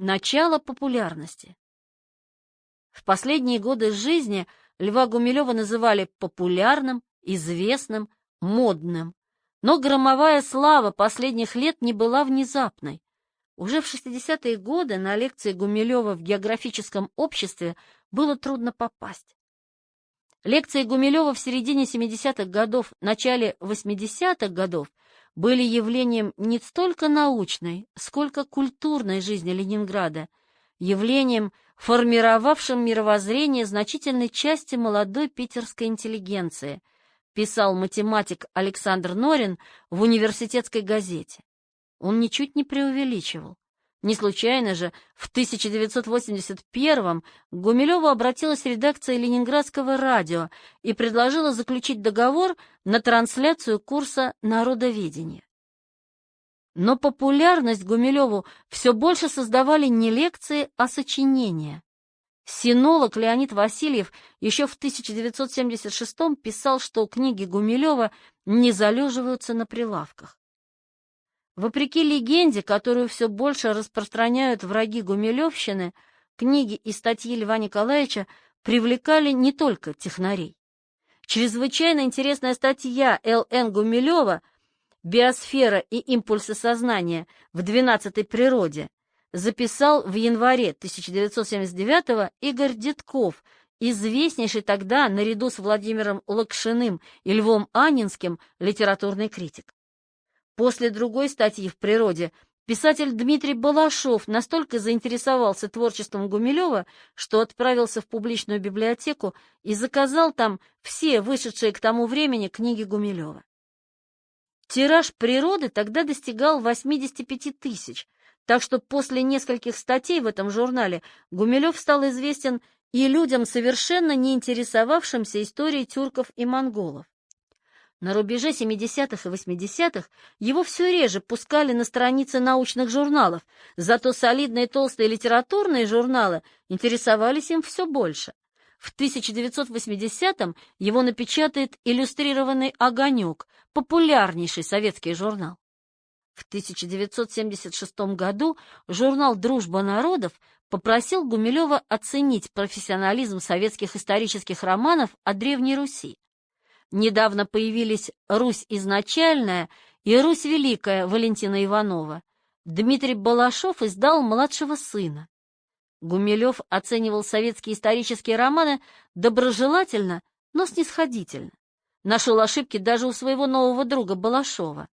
Начало популярности. В последние годы жизни Льва Гумилева называли популярным, известным, модным. Но громовая слава последних лет не была внезапной. Уже в 60-е годы на лекции Гумилева в географическом обществе было трудно попасть. Лекции Гумилева в середине 70-х годов, начале 80-х годов были явлением не столько научной, сколько культурной жизни Ленинграда, явлением, формировавшим мировоззрение значительной части молодой питерской интеллигенции, писал математик Александр Норин в «Университетской газете». Он ничуть не преувеличивал. Не случайно же в 1981-м к Гумилеву обратилась редакция Ленинградского радио и предложила заключить договор на трансляцию курса народоведения. Но популярность Гумилеву все больше создавали не лекции, а сочинения. Синолог Леонид Васильев еще в 1976-м писал, что книги Гумилева не залеживаются на прилавках. Вопреки легенде, которую все больше распространяют враги гумилевщины, книги и статьи Льва Николаевича привлекали не только технарей. Чрезвычайно интересная статья Л.Н. Гумилева «Биосфера и импульсы сознания в 12-й природе» записал в январе 1979-го Игорь Детков, известнейший тогда, наряду с Владимиром Лакшиным и Львом Анненским, литературный критик. После другой статьи в «Природе» писатель Дмитрий Балашов настолько заинтересовался творчеством Гумилева, что отправился в публичную библиотеку и заказал там все вышедшие к тому времени книги Гумилева. Тираж «Природы» тогда достигал 85 тысяч, так что после нескольких статей в этом журнале Гумилев стал известен и людям, совершенно не интересовавшимся историей тюрков и монголов. На рубеже 70-х и 80-х его все реже пускали на страницы научных журналов, зато солидные толстые литературные журналы интересовались им все больше. В 1980-м его напечатает иллюстрированный «Огонек», популярнейший советский журнал. В 1976 году журнал «Дружба народов» попросил Гумилева оценить профессионализм советских исторических романов о Древней Руси. Недавно появились «Русь изначальная» и «Русь великая» Валентина Иванова. Дмитрий Балашов издал «Младшего сына». Гумилев оценивал советские исторические романы доброжелательно, но снисходительно. Нашел ошибки даже у своего нового друга Балашова.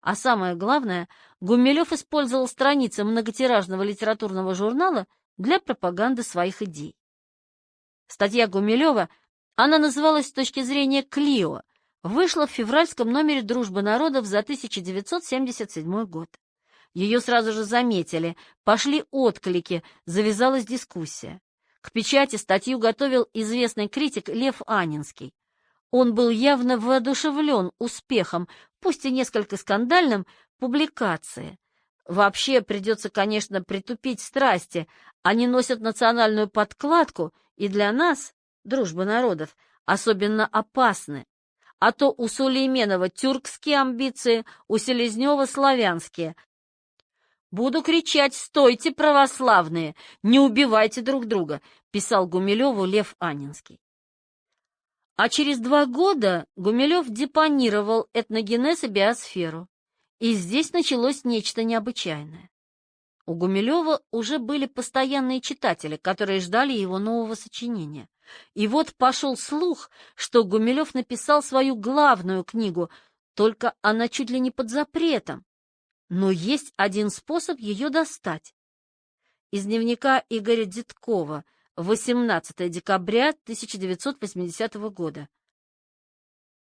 А самое главное, Гумилев использовал страницы многотиражного литературного журнала для пропаганды своих идей. Статья Гумилева, она называлась с точки зрения «Клио», вышла в февральском номере «Дружбы народов» за 1977 год. Ее сразу же заметили, пошли отклики, завязалась дискуссия. К печати статью готовил известный критик Лев Анненский. Он был явно воодушевлен успехом, пусть и несколько скандальным, публикации. Вообще придется, конечно, притупить страсти. Они носят национальную подкладку, и для нас, дружбы народов, особенно опасны. А то у Сулейменова тюркские амбиции, у Селезнева славянские. «Буду кричать: стойте, православные, не убивайте друг друга», писал Гумилеву Лев Анненский. А через 2 года Гумилев депонировал этногенез и биосферу. И здесь началось нечто необычайное. У Гумилева уже были постоянные читатели, которые ждали его нового сочинения. И вот пошел слух, что Гумилев написал свою главную книгу, только она чуть ли не под запретом. Но есть один способ ее достать. Из дневника Игоря Деткова, 18 декабря 1980 года.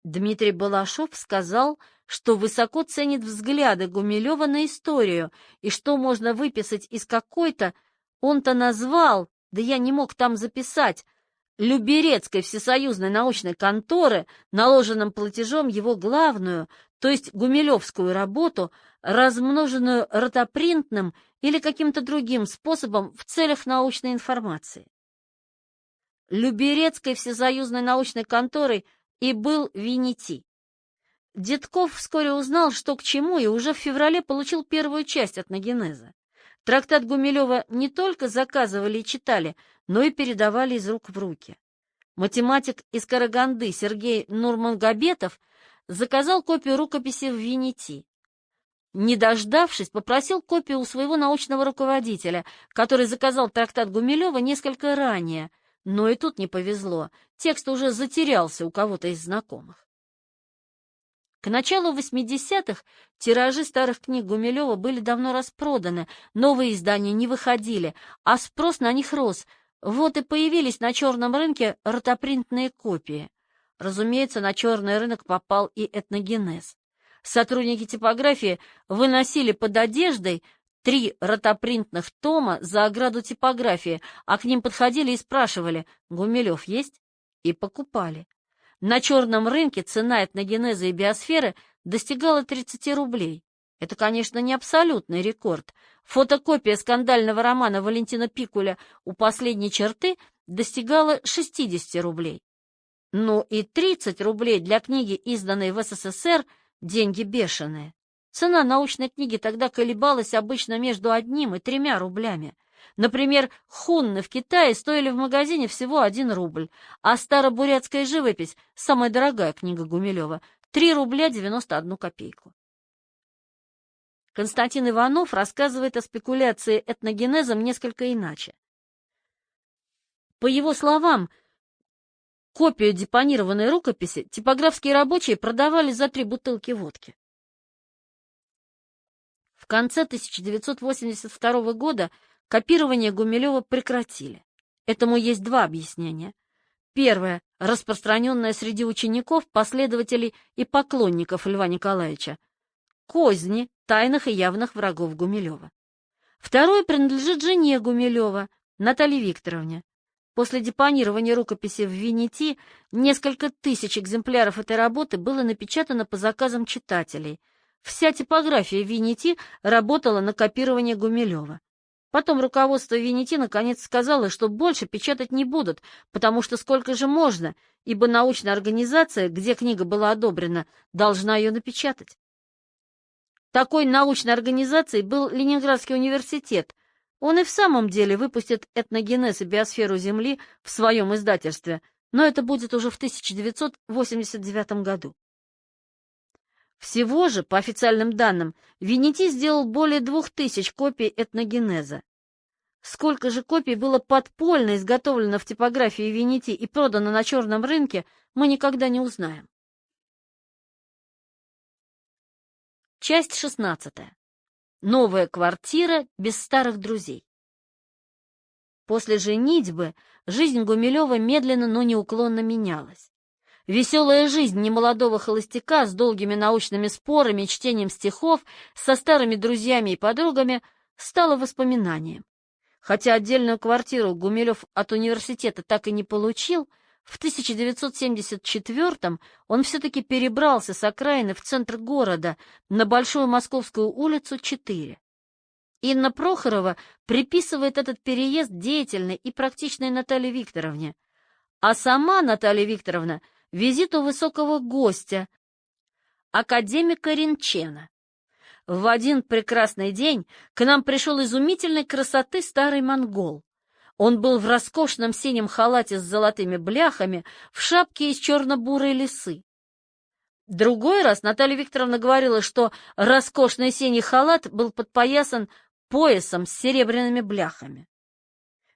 Дмитрий Балашов сказал, что высоко ценит взгляды Гумилева на историю, и что можно выписать из какой-то, он-то назвал, да я не мог там записать, Люберецкой всесоюзной научной конторы, наложенным платежом его главную, то есть гумилевскую работу, размноженную ротопринтным или каким-то другим способом в целях научной информации. Люберецкой всесоюзной научной конторой и был Винити. Детков вскоре узнал, что к чему, и уже в феврале получил первую часть этногенеза. Трактат Гумилева не только заказывали и читали, но и передавали из рук в руки. Математик из Караганды Сергей Нурмангабетов заказал копию рукописи в Винити. Не дождавшись, попросил копию у своего научного руководителя, который заказал трактат Гумилева несколько ранее, но и тут не повезло, текст уже затерялся у кого-то из знакомых. К началу 80-х тиражи старых книг Гумилева были давно распроданы, новые издания не выходили, а спрос на них рос. Вот и появились на черном рынке ротопринтные копии. Разумеется, на черный рынок попал и этногенез. Сотрудники типографии выносили под одеждой 3 ротопринтных тома за ограду типографии, а к ним подходили и спрашивали: «Гумилев есть?» И покупали. На черном рынке цена этногенеза и биосферы достигала 30 рублей. Это, конечно, не абсолютный рекорд. Фотокопия скандального романа Валентина Пикуля «У последней черты» достигала 60 рублей. Ну и 30 рублей для книги, изданной в СССР, деньги бешеные. Цена научной книги тогда колебалась обычно между 1 и 3 рублями. Например, хунны в Китае стоили в магазине всего 1 рубль, а старобурятская живопись, самая дорогая книга Гумилева, 3 рубля 91 копейку. Константин Иванов рассказывает о спекуляции этногенезом несколько иначе. По его словам, копию депонированной рукописи типографские рабочие продавали за 3 бутылки водки. В конце 1982 года копирование Гумилева прекратили. Этому есть 2 объяснения. Первое – распространенное среди учеников, последователей и поклонников Льва Николаевича. Козни тайных и явных врагов Гумилева. Второе принадлежит жене Гумилева, Наталье Викторовне. После депонирования рукописи в Винити несколько тысяч экземпляров этой работы было напечатано по заказам читателей. Вся типография Винити работала на копирование Гумилева. Потом руководство Винити наконец сказало, что больше печатать не будут, потому что сколько же можно, ибо научная организация, где книга была одобрена, должна ее напечатать. Такой научной организацией был Ленинградский университет. Он и в самом деле выпустит этногенез и биосферу Земли в своем издательстве, но это будет уже в 1989 году. Всего же, по официальным данным, Винити сделал более 2000 копий этногенеза. Сколько же копий было подпольно изготовлено в типографии Винити и продано на черном рынке, мы никогда не узнаем. Часть 16. Новая квартира без старых друзей. После женитьбы жизнь Гумилева медленно, но неуклонно менялась. Веселая жизнь немолодого холостяка с долгими научными спорами, чтением стихов, со старыми друзьями и подругами стала воспоминанием. Хотя отдельную квартиру Гумилев от университета так и не получил, в 1974-м он все-таки перебрался с окраины в центр города, на Большую Московскую улицу, 4. Инна Прохорова приписывает этот переезд деятельной и практичной Наталье Викторовне, а сама Наталья Викторовна — визиту высокого гостя, академика Ринчена. В один прекрасный день к нам пришел изумительной красоты старый монгол. Он был в роскошном синем халате с золотыми бляхами, в шапке из черно-бурой лисы. Другой раз Наталья Викторовна говорила, что роскошный синий халат был подпоясан поясом с серебряными бляхами.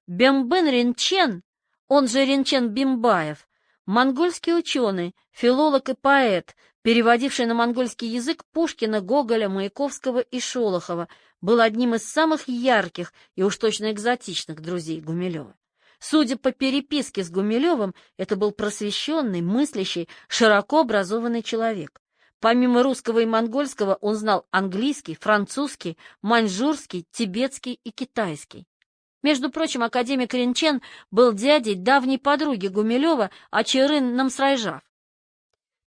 Бембен Ринчен, он же Ринчен Бимбаев, монгольский ученый, филолог и поэт, переводивший на монгольский язык Пушкина, Гоголя, Маяковского и Шолохова, был одним из самых ярких и уж точно экзотичных друзей Гумилева. Судя по переписке с Гумилевым, это был просвещенный, мыслящий, широко образованный человек. Помимо русского и монгольского он знал английский, французский, маньчжурский, тибетский и китайский. Между прочим, академик Ринчен был дядей давней подруги Гумилева Ачерын Намсрайжав.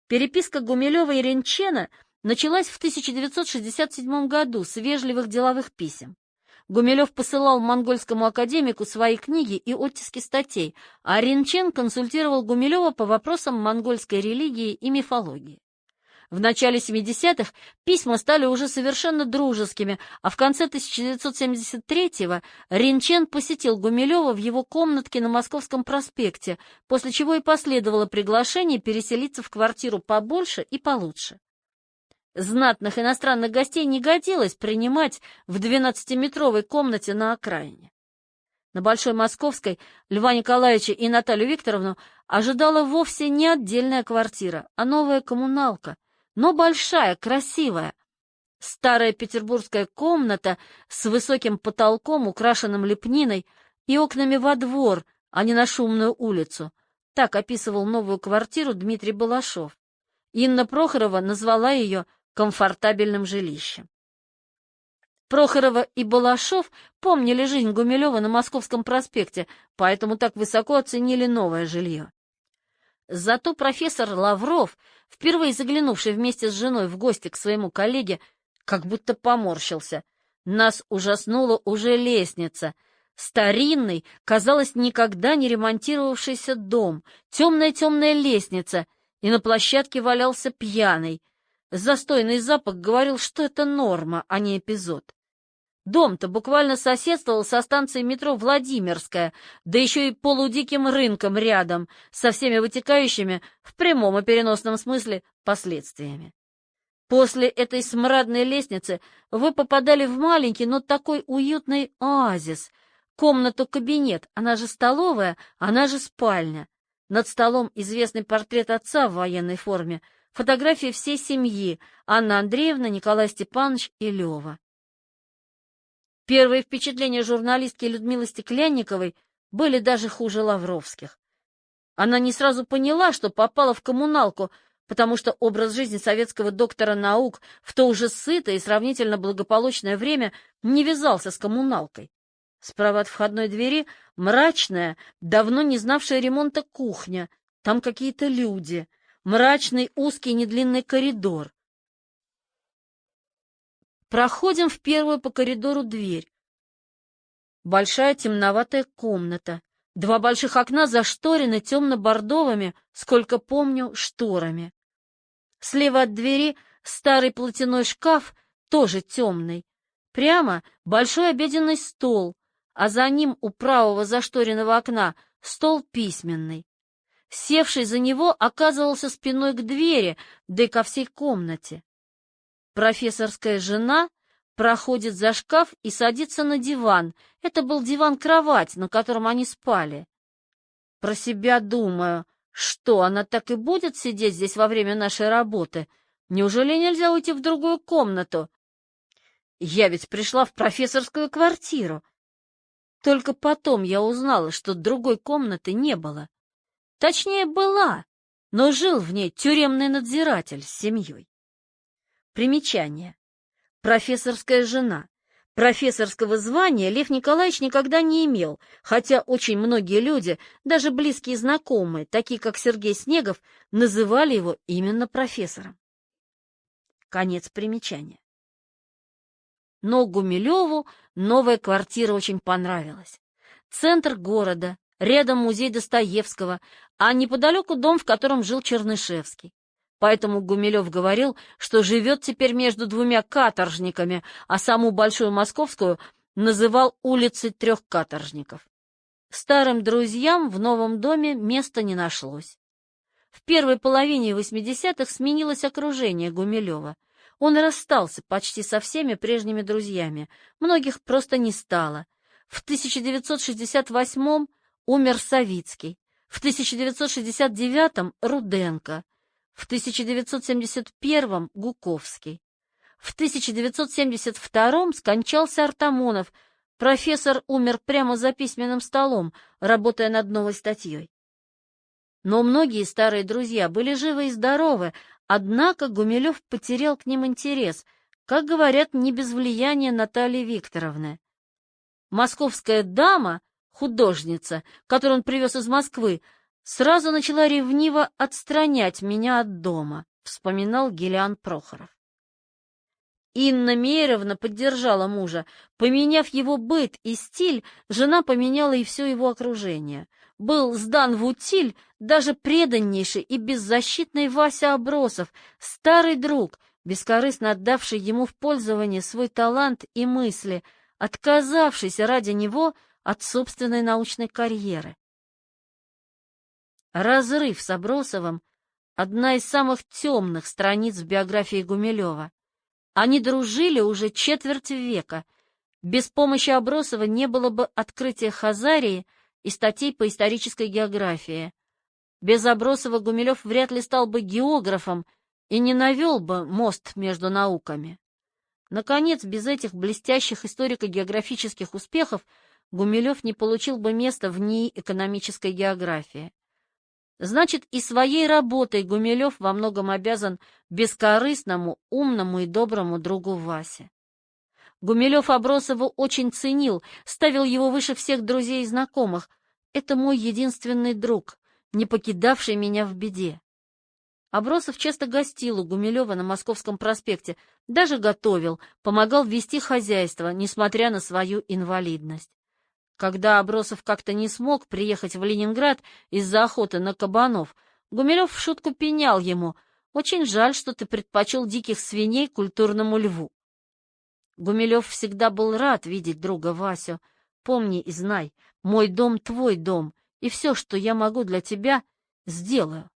Переписка Гумилева и Ринчена началась в 1967 году с вежливых деловых писем. Гумилев посылал монгольскому академику свои книги и оттиски статей, а Ринчен консультировал Гумилева по вопросам монгольской религии и мифологии. В начале 70-х письма стали уже совершенно дружескими, а в конце 1973-го Ринчен посетил Гумилева в его комнатке на Московском проспекте, после чего и последовало приглашение переселиться в квартиру побольше и получше. Знатных иностранных гостей не годилось принимать в 12-метровой комнате на окраине. На Большой Московской Льва Николаевича и Наталью Викторовну ожидала вовсе не отдельная квартира, а новая коммуналка, но большая, красивая. Старая петербургская комната с высоким потолком, украшенным лепниной, и окнами во двор, а не на шумную улицу. Так описывал новую квартиру Дмитрий Балашов. Инна Прохорова назвала ее комфортабельным жилищем. Прохорова и Балашов помнили жизнь Гумилева на Московском проспекте, поэтому так высоко оценили новое жилье. Зато профессор Лавров, впервые заглянувший вместе с женой в гости к своему коллеге, как будто поморщился. Нас ужаснула уже лестница. Старинный, казалось, никогда не ремонтировавшийся дом, темная-темная лестница, и на площадке валялся пьяный. Застойный запах говорил, что это норма, а не эпизод. Дом-то буквально соседствовал со станцией метро Владимирская, да еще и полудиким рынком рядом, со всеми вытекающими, в прямом и переносном смысле, последствиями. После этой смрадной лестницы вы попадали в маленький, но такой уютный оазис, комнату-кабинет, она же столовая, она же спальня. Над столом известный портрет отца в военной форме, фотографии всей семьи, Анна Андреевна, Николай Степанович и Лева. Первые впечатления журналистки Людмилы Стеклянниковой были даже хуже лавровских. Она не сразу поняла, что попала в коммуналку, потому что образ жизни советского доктора наук в то уже сытое и сравнительно благополучное время не вязался с коммуналкой. Справа от входной двери мрачная, давно не знавшая ремонта кухня, там какие-то люди, мрачный узкий недлинный коридор. Проходим в первую по коридору дверь. Большая темноватая комната. Два больших окна зашторены темно-бордовыми, сколько помню, шторами. Слева от двери старый платяной шкаф, тоже темный. Прямо большой обеденный стол, а за ним у правого зашторенного окна стол письменный. Севший за него оказывался спиной к двери, да и ко всей комнате. Профессорская жена проходит за шкаф и садится на диван. Это был диван-кровать, на котором они спали. Про себя думаю, что она так и будет сидеть здесь во время нашей работы? Неужели нельзя уйти в другую комнату? Я ведь пришла в профессорскую квартиру. Только потом я узнала, что другой комнаты не было. Точнее, была, но жил в ней тюремный надзиратель с семьей. Примечание. Профессорская жена. Профессорского звания Лев Николаевич никогда не имел, хотя очень многие люди, даже близкие знакомые, такие как Сергей Снегов, называли его именно профессором. Конец примечания. Но Гумилеву новая квартира очень понравилась. Центр города, рядом музей Достоевского, а неподалеку дом, в котором жил Чернышевский. Поэтому Гумилев говорил, что живет теперь между двумя каторжниками, а саму Большую Московскую называл улицей трех каторжников. Старым друзьям в новом доме места не нашлось. В первой половине 80-х сменилось окружение Гумилева. Он расстался почти со всеми прежними друзьями, многих просто не стало. В 1968-м умер Савицкий, в 1969-м Руденко, в 1971-м Гуковский. В 1972-м скончался Артамонов. Профессор умер прямо за письменным столом, работая над новой статьей. Но многие старые друзья были живы и здоровы, однако Гумилев потерял к ним интерес, как говорят, не без влияния Натальи Викторовны. Московская дама, художница, которую он привез из Москвы, сразу начала ревниво отстранять меня от дома, вспоминал Гелиан Прохоров. Инна Мейеровна поддержала мужа. Поменяв его быт и стиль, жена поменяла и все его окружение. Был сдан в утиль, даже преданнейший и беззащитный Вася Абросов, старый друг, бескорыстно отдавший ему в пользование свой талант и мысли, отказавшийся ради него от собственной научной карьеры. Разрыв с Абросовым — одна из самых темных страниц в биографии Гумилева. Они дружили уже четверть века. Без помощи Абросова не было бы открытия Хазарии и статей по исторической географии. Без Абросова Гумилев вряд ли стал бы географом и не навел бы мост между науками. Наконец, без этих блестящих историко-географических успехов Гумилев не получил бы места в НИИ экономической географии. Значит, и своей работой Гумилев во многом обязан бескорыстному, умному и доброму другу Васе. Гумилев Абросова очень ценил, ставил его выше всех друзей и знакомых. Это мой единственный друг, не покидавший меня в беде. Абросов часто гостил у Гумилева на Московском проспекте, даже готовил, помогал вести хозяйство, несмотря на свою инвалидность. Когда Абросов как-то не смог приехать в Ленинград из-за охоты на кабанов, Гумилев в шутку пенял ему: «Очень жаль, что ты предпочел диких свиней культурному льву». Гумилев всегда был рад видеть друга Васю. «Помни и знай, мой дом — твой дом, и все, что я могу для тебя, сделаю».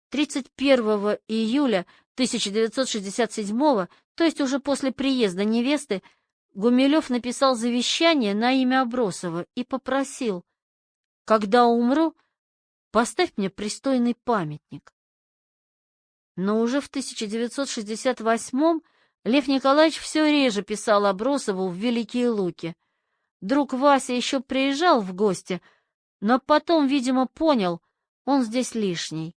31 июля 1967, то есть уже после приезда невесты, Гумилев написал завещание на имя Абросова и попросил: «Когда умру, поставь мне пристойный памятник». Но уже в 1968 Лев Николаевич все реже писал Абросову в Великие Луки. Друг Вася еще приезжал в гости, но потом, видимо, понял, он здесь лишний.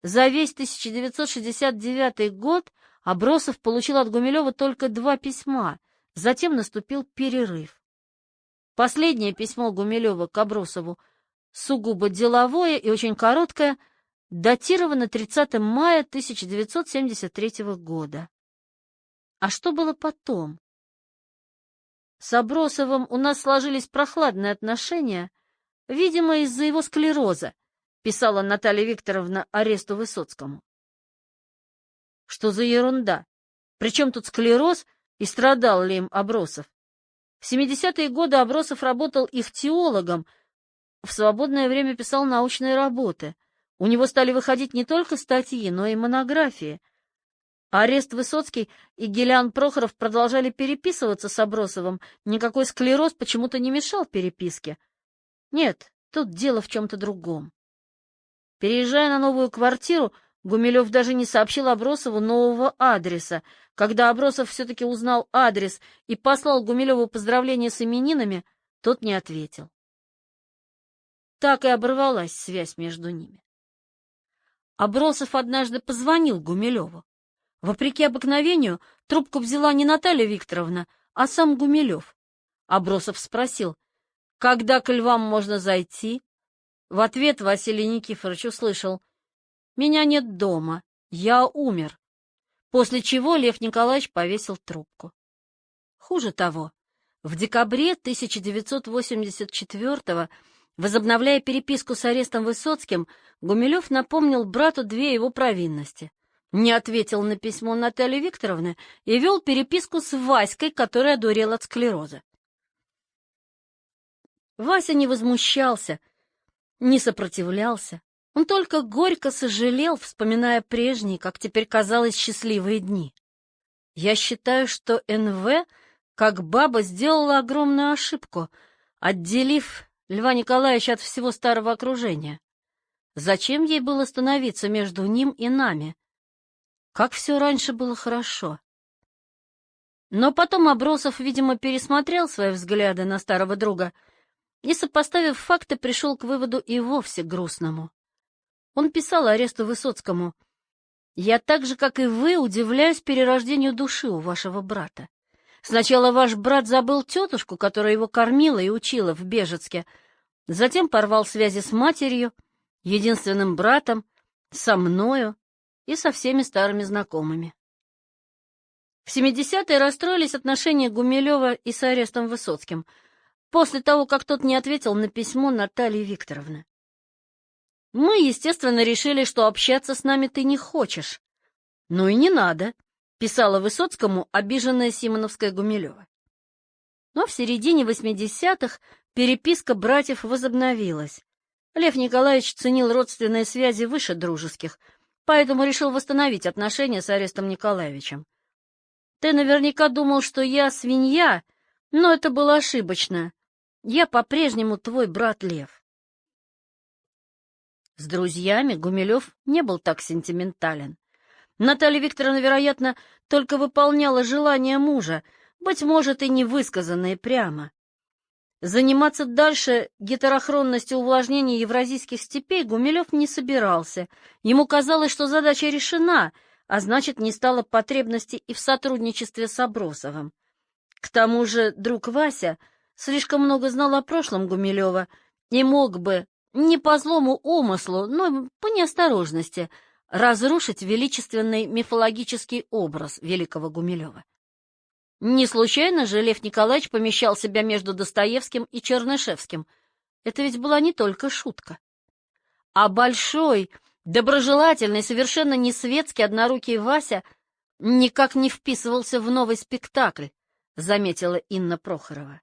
За весь 1969 год Абросов получил от Гумилева только 2 письма. Затем наступил перерыв. Последнее письмо Гумилева к Абросову, сугубо деловое и очень короткое, датировано 30 мая 1973 года. А что было потом? С Абросовым у нас сложились прохладные отношения, видимо, из-за его склероза, писала Наталья Викторовна Аресту Высоцкому. Что за ерунда? Причем тут склероз? И страдал ли им Абросов? В 70-е годы Абросов работал ихтиологом, в свободное время писал научные работы. У него стали выходить не только статьи, но и монографии. Арест Высоцкий и Гелиан Прохоров продолжали переписываться с Абросовым. Никакой склероз почему-то не мешал переписке. Нет, тут дело в чем-то другом. Переезжая на новую квартиру, Гумилев даже не сообщил Абросову нового адреса. Когда Абросов все-таки узнал адрес и послал Гумилеву поздравления с именинами, тот не ответил. Так и оборвалась связь между ними. Абросов однажды позвонил Гумилеву. Вопреки обыкновению, трубку взяла не Наталья Викторовна, а сам Гумилев. Абросов спросил: «Когда к львам можно зайти?» В ответ Василий Никифорович услышал: «Меня нет дома, я умер», после чего Лев Николаевич повесил трубку. Хуже того, в декабре 1984-го, возобновляя переписку с Арестом Высоцким, Гумилев напомнил брату 2 его провинности. Не ответил на письмо Натальи Викторовны и вел переписку с Васькой, который одурел от склероза. Вася не возмущался, не сопротивлялся. Он только горько сожалел, вспоминая прежние, как теперь казалось, счастливые дни. Я считаю, что НВ, как баба, сделала огромную ошибку, отделив Льва Николаевича от всего старого окружения. Зачем ей было становиться между ним и нами? Как все раньше было хорошо. Но потом Абросов, видимо, пересмотрел свои взгляды на старого друга и, сопоставив факты, пришел к выводу и вовсе грустному. Он писал Аресту Высоцкому: «Я так же, как и вы, удивляюсь перерождению души у вашего брата. Сначала ваш брат забыл тетушку, которая его кормила и учила в Бежецке, затем порвал связи с матерью, единственным братом, со мною и со всеми старыми знакомыми». В 70-е расстроились отношения Гумилева и с Арестом Высоцким после того, как тот не ответил на письмо Натальи Викторовны. Мы, естественно, решили, что общаться с нами ты не хочешь. Ну и не надо, писала Высоцкому обиженная Симоновская Гумилева. Но в середине 80-х переписка братьев возобновилась. Лев Николаевич ценил родственные связи выше дружеских, поэтому решил восстановить отношения с Арестом Николаевичем. Ты наверняка думал, что я свинья, но это было ошибочно. Я по-прежнему твой брат Лев. С друзьями Гумилев не был так сентиментален. Наталья Викторовна, вероятно, только выполняла желания мужа, быть может, и не высказанные прямо. Заниматься дальше гетерохронностью увлажнения евразийских степей Гумилев не собирался. Ему казалось, что задача решена, а значит, не стало потребности и в сотрудничестве с Абросовым. К тому же друг Вася слишком много знал о прошлом Гумилева и мог бы, не по злому умыслу, но по неосторожности, разрушить величественный мифологический образ великого Гумилева. Не случайно же Лев Николаевич помещал себя между Достоевским и Чернышевским. Это ведь была не только шутка. А большой, доброжелательный, совершенно не светский однорукий Вася никак не вписывался в новый спектакль, заметила Инна Прохорова.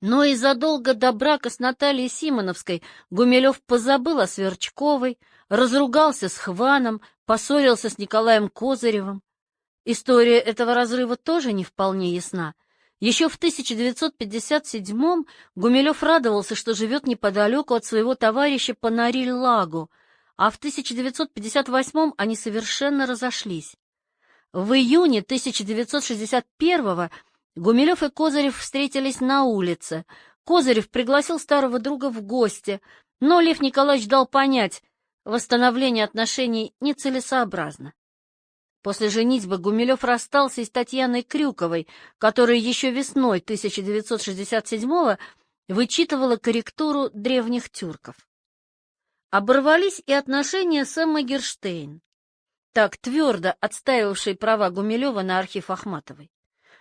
Но и задолго до брака с Натальей Симоновской Гумилев позабыл о Сверчковой, разругался с Хваном, поссорился с Николаем Козыревым. История этого разрыва тоже не вполне ясна. Еще в 1957-м Гумилев радовался, что живет неподалеку от своего товарища по Нориль-Лагу, а в 1958-м они совершенно разошлись. В июне 1961-го Гумилев и Козырев встретились на улице. Козырев пригласил старого друга в гости, но Лев Николаевич дал понять, восстановление отношений нецелесообразно. После женитьбы Гумилев расстался и с Татьяной Крюковой, которая еще весной 1967-го вычитывала корректуру древних тюрков. Оборвались и отношения с Эммой Герштейн, так твердо отстаивавшей права Гумилева на архив Ахматовой.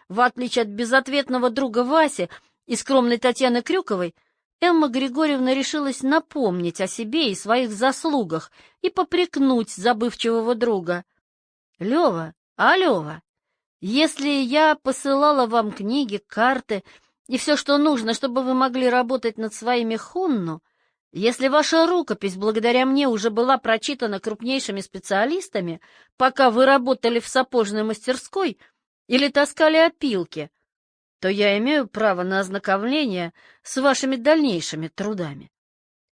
В отличие от безответного друга Васи и скромной Татьяны Крюковой, Эмма Григорьевна решилась напомнить о себе и своих заслугах и попрекнуть забывчивого друга. «Лева, Лева, если я посылала вам книги, карты и все, что нужно, чтобы вы могли работать над своими хунну, если ваша рукопись благодаря мне уже была прочитана крупнейшими специалистами, пока вы работали в сапожной мастерской или таскали опилки, то я имею право на ознакомление с вашими дальнейшими трудами.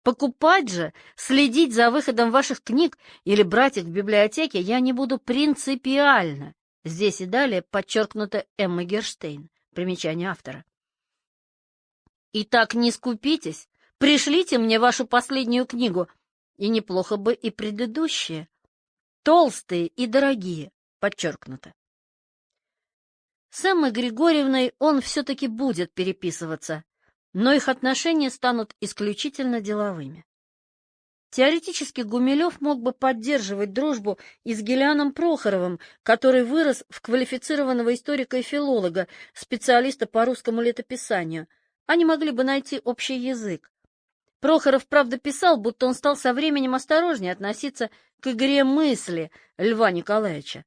Покупать же, следить за выходом ваших книг или брать их в библиотеке я не буду принципиально». Здесь и далее подчеркнуто Эмма Герштейн. Примечание автора. «Итак, не скупитесь, пришлите мне вашу последнюю книгу, и неплохо бы и предыдущие. Толстые и дорогие», подчеркнуто. С Эммой Григорьевной он все-таки будет переписываться, но их отношения станут исключительно деловыми. Теоретически Гумилев мог бы поддерживать дружбу и с Гелианом Прохоровым, который вырос в квалифицированного историка и филолога, специалиста по русскому летописанию. Они могли бы найти общий язык. Прохоров, правда, писал, будто он стал со временем осторожнее относиться к игре мысли Льва Николаевича.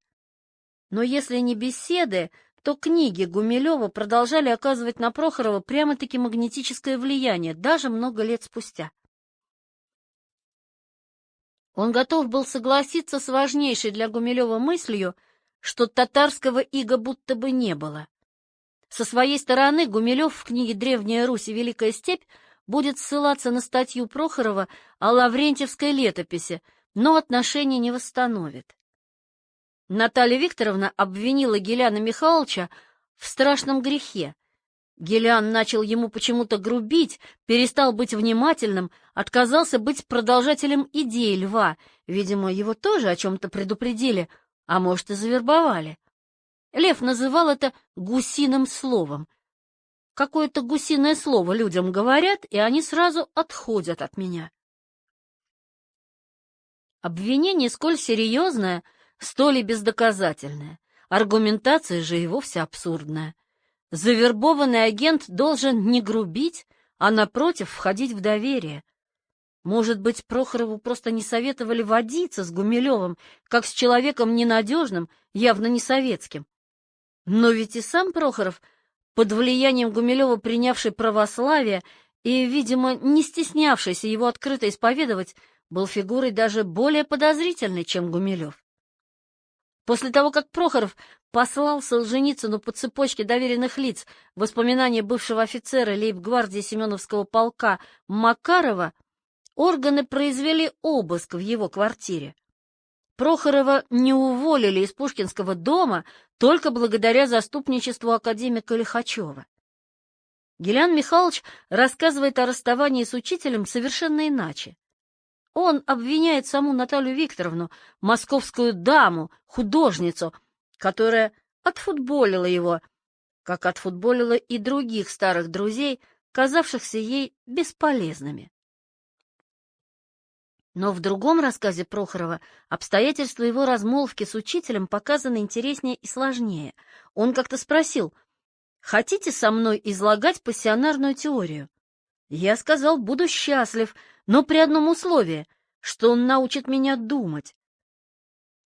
Но если не беседы, то книги Гумилева продолжали оказывать на Прохорова прямо-таки магнетическое влияние, даже много лет спустя. Он готов был согласиться с важнейшей для Гумилева мыслью, что татарского ига будто бы не было. Со своей стороны Гумилев в книге «Древняя Русь и Великая степь» будет ссылаться на статью Прохорова о лаврентьевской летописи, но отношения не восстановит. Наталья Викторовна обвинила Гелиана Михайловича в страшном грехе. Гелиан начал ему почему-то грубить, перестал быть внимательным, отказался быть продолжателем идей Льва. Видимо, его тоже о чем-то предупредили, а может, и завербовали. Лев называл это гусиным словом. Какое-то гусиное слово людям говорят, и они сразу отходят от меня. Обвинение сколь серьезное, столь и бездоказательное. Аргументация же и вовсе абсурдная. Завербованный агент должен не грубить, а, напротив, входить в доверие. Может быть, Прохорову просто не советовали водиться с Гумилевым, как с человеком ненадежным, явно не советским. Но ведь и сам Прохоров, под влиянием Гумилева принявший православие и, видимо, не стеснявшийся его открыто исповедовать, был фигурой даже более подозрительной, чем Гумилев. После того, как Прохоров послал Солженицыну по цепочке доверенных лиц воспоминания бывшего офицера лейб-гвардии Семеновского полка Макарова, органы произвели обыск в его квартире. Прохорова не уволили из Пушкинского дома только благодаря заступничеству академика Лихачева. Гилян Михайлович рассказывает о расставании с учителем совершенно иначе. Он обвиняет саму Наталью Викторовну, московскую даму, художницу, которая отфутболила его, как отфутболила и других старых друзей, казавшихся ей бесполезными. Но в другом рассказе Прохорова обстоятельства его размолвки с учителем показаны интереснее и сложнее. Он как-то спросил: «Хотите со мной излагать пассионарную теорию?» Я сказал: «Буду счастлив, но при одном условии, что он научит меня думать.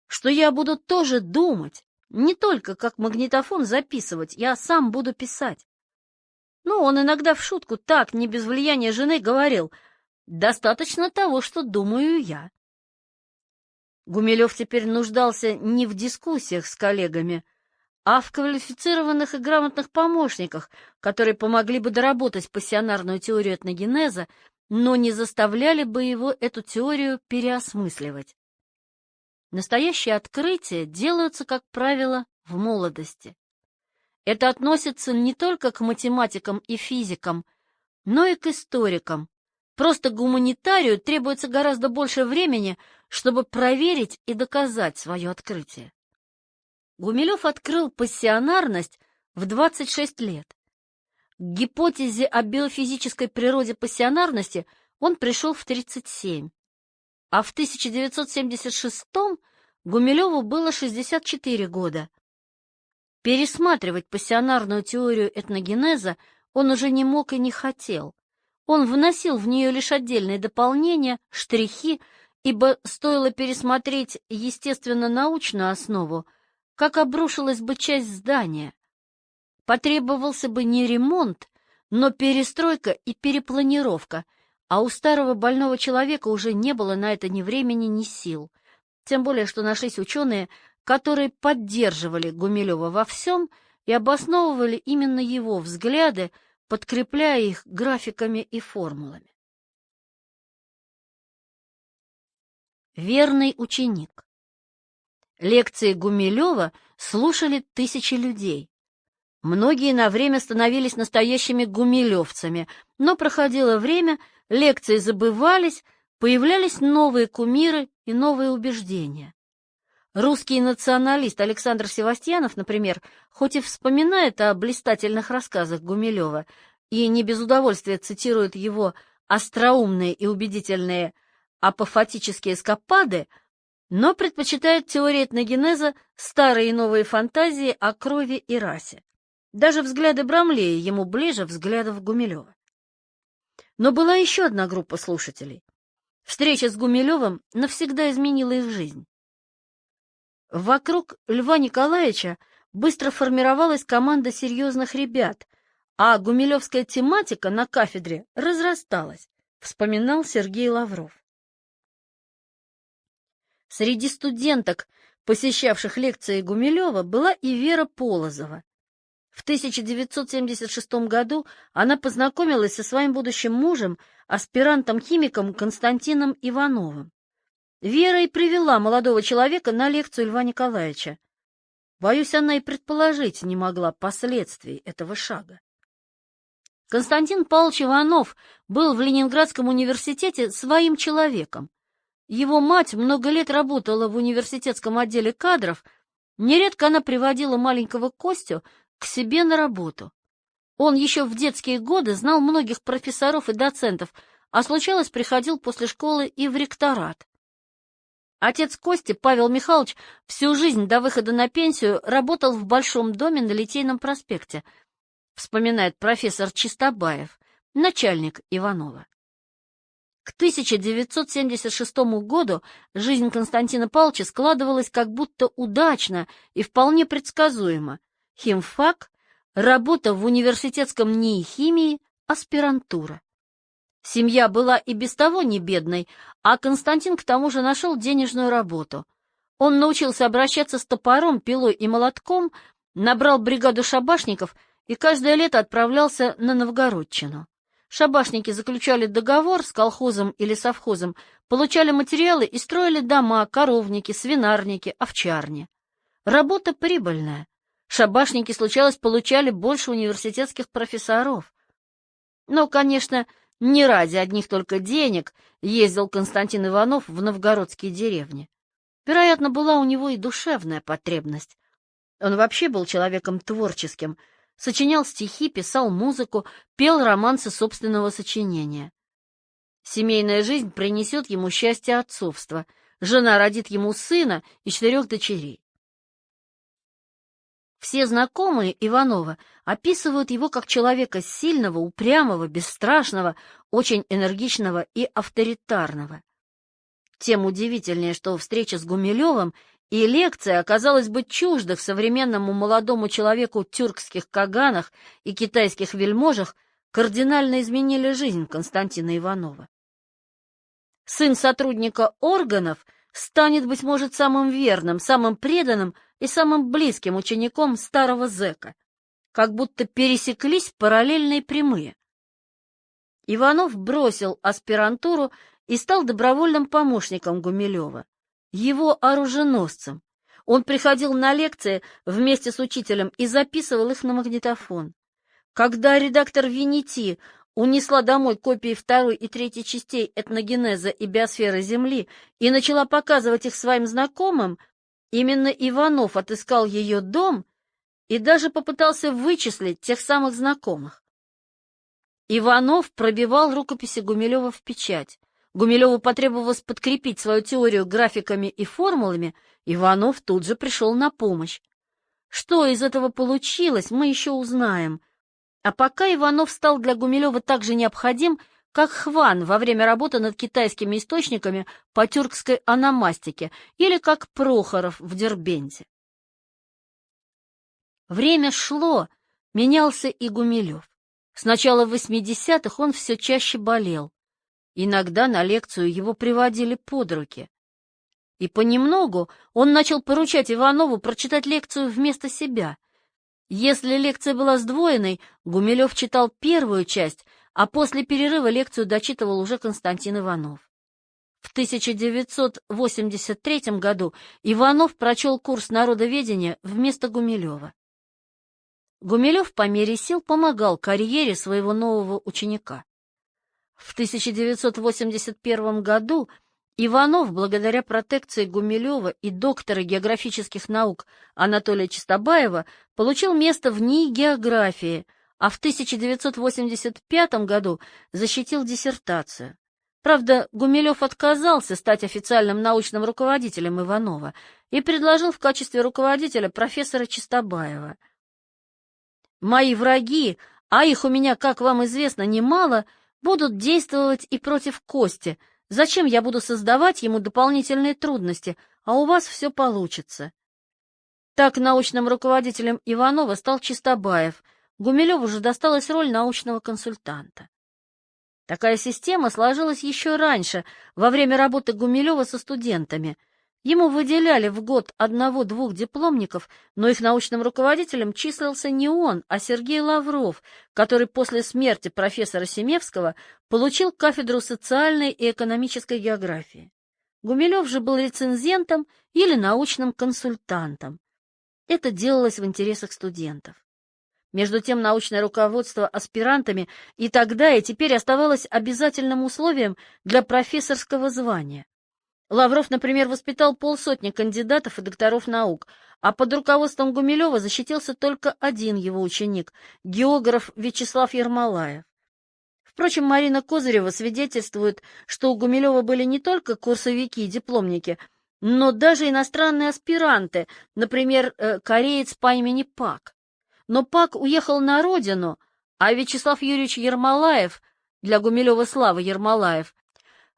Что я буду тоже думать, не только как магнитофон записывать, я сам буду писать». Ну, он иногда в шутку так, не без влияния жены, говорил: «Достаточно того, что думаю я». Гумилев теперь нуждался не в дискуссиях с коллегами, а в квалифицированных и грамотных помощниках, которые помогли бы доработать пассионарную теорию этногенеза, но не заставляли бы его эту теорию переосмысливать. Настоящие открытия делаются, как правило, в молодости. Это относится не только к математикам и физикам, но и к историкам. Просто гуманитарию требуется гораздо больше времени, чтобы проверить и доказать свое открытие. Гумилев открыл пассионарность в 26 лет. К гипотезе о биофизической природе пассионарности он пришел в 37, а в 1976 Гумилеву было 64 года. Пересматривать пассионарную теорию этногенеза он уже не мог и не хотел. Он вносил в нее лишь отдельные дополнения, штрихи, ибо стоило пересмотреть естественно-научную основу, как обрушилась бы часть здания. Потребовался бы не ремонт, но перестройка и перепланировка, а у старого больного человека уже не было на это ни времени, ни сил. Тем более, что нашлись ученые, которые поддерживали Гумилева во всем и обосновывали именно его взгляды, подкрепляя их графиками и формулами. Верный ученик. Лекции Гумилева слушали тысячи людей. Многие на время становились настоящими гумилевцами, но проходило время, лекции забывались, появлялись новые кумиры и новые убеждения. Русский националист Александр Севастьянов, например, хоть и вспоминает о блистательных рассказах Гумилева и не без удовольствия цитирует его остроумные и убедительные апофатические эскапады, но предпочитает теории этногенеза старые и новые фантазии о крови и расе. Даже взгляды Брамлея ему ближе взглядов Гумилева. Но была еще одна группа слушателей. Встреча с Гумилевым навсегда изменила их жизнь. Вокруг Льва Николаевича быстро формировалась команда серьезных ребят, а гумилевская тематика на кафедре разрасталась, вспоминал Сергей Лавров. Среди студенток, посещавших лекции Гумилева, была и Вера Полозова. В 1976 году она познакомилась со своим будущим мужем, аспирантом-химиком Константином Ивановым. Вера и привела молодого человека на лекцию Льва Николаевича. Боюсь, она и предположить не могла последствий этого шага. Константин Павлович Иванов был в Ленинградском университете своим человеком. Его мать много лет работала в университетском отделе кадров, нередко она приводила маленького Костю к себе на работу. Он еще в детские годы знал многих профессоров и доцентов, а случалось, приходил после школы и в ректорат. Отец Кости, Павел Михайлович, всю жизнь до выхода на пенсию работал в Большом доме на Литейном проспекте, вспоминает профессор Чистобаев, начальник Иванова. К 1976 году жизнь Константина Павловича складывалась как будто удачно и вполне предсказуемо. Химфак, работа в университетском НИИ химии, аспирантура. Семья была и без того не бедной, а Константин к тому же нашел денежную работу. Он научился обращаться с топором, пилой и молотком, набрал бригаду шабашников и каждое лето отправлялся на Новгородчину. Шабашники заключали договор с колхозом или совхозом, получали материалы и строили дома, коровники, свинарники, овчарни. Работа прибыльная. Шабашники, случалось, получали больше университетских профессоров. Но, конечно, не ради одних только денег ездил Константин Иванов в новгородские деревни. Вероятно, была у него и душевная потребность. Он вообще был человеком творческим, сочинял стихи, писал музыку, пел романсы собственного сочинения. Семейная жизнь принесет ему счастье отцовства. Жена родит ему сына и 4 дочерей. Все знакомые Иванова описывают его как человека сильного, упрямого, бесстрашного, очень энергичного и авторитарного. Тем удивительнее, что встреча с Гумилевым и лекция оказалась бы чуждых современному молодому человеку тюркских каганах и китайских вельможах, кардинально изменили жизнь Константина Иванова. Сын сотрудника органов станет, быть может, самым верным, самым преданным и самым близким учеником старого зэка, как будто пересеклись параллельные прямые. Иванов бросил аспирантуру и стал добровольным помощником Гумилева, его оруженосцем. Он приходил на лекции вместе с учителем и записывал их на магнитофон. Когда редактор Винити унесла домой копии 2 и 3 частей этногенеза и биосферы Земли и начала показывать их своим знакомым, именно Иванов отыскал ее дом и даже попытался вычислить тех самых знакомых. Иванов пробивал рукописи Гумилева в печать. Гумилеву потребовалось подкрепить свою теорию графиками и формулами, Иванов тут же пришел на помощь. Что из этого получилось, мы еще узнаем. А пока Иванов стал для Гумилева так же необходим, как Хван во время работы над китайскими источниками по тюркской ономастике или как Прохоров в Дербенте. Время шло, менялся и Гумилев. С начала 80-х он все чаще болел. Иногда на лекцию его приводили под руки. И понемногу он начал поручать Иванову прочитать лекцию вместо себя. Если лекция была сдвоенной, Гумилев читал первую часть, а после перерыва лекцию дочитывал уже Константин Иванов. В 1983 году Иванов прочел курс народоведения вместо Гумилева. Гумилев по мере сил помогал карьере своего нового ученика. В 1981 году Иванов, благодаря протекции Гумилева и доктора географических наук Анатолия Чистобаева, получил место в НИИ географии, а в 1985 году защитил диссертацию. Правда, Гумилев отказался стать официальным научным руководителем Иванова и предложил в качестве руководителя профессора Чистобаева. «Мои враги, а их у меня, как вам известно, немало, будут действовать и против Кости. Зачем я буду создавать ему дополнительные трудности, а у вас все получится?» Так научным руководителем Иванова стал Чистобаев. Гумилеву же досталась роль научного консультанта. Такая система сложилась еще раньше, во время работы Гумилева со студентами. Ему выделяли в год 1-2 дипломников, но их научным руководителем числился не он, а Сергей Лавров, который после смерти профессора Семевского получил кафедру социальной и экономической географии. Гумилев же был рецензентом или научным консультантом. Это делалось в интересах студентов. Между тем, научное руководство аспирантами и тогда, и теперь оставалось обязательным условием для профессорского звания. Лавров, например, воспитал 50 кандидатов и докторов наук, а под руководством Гумилева защитился только один его ученик, географ Вячеслав Ермолаев. Впрочем, Марина Козырева свидетельствует, что у Гумилева были не только курсовики и дипломники, но даже иностранные аспиранты, например, кореец по имени Пак. Но Пак уехал на родину, а Вячеслав Юрьевич Ермолаев, для Гумилева Слава Ермолаев,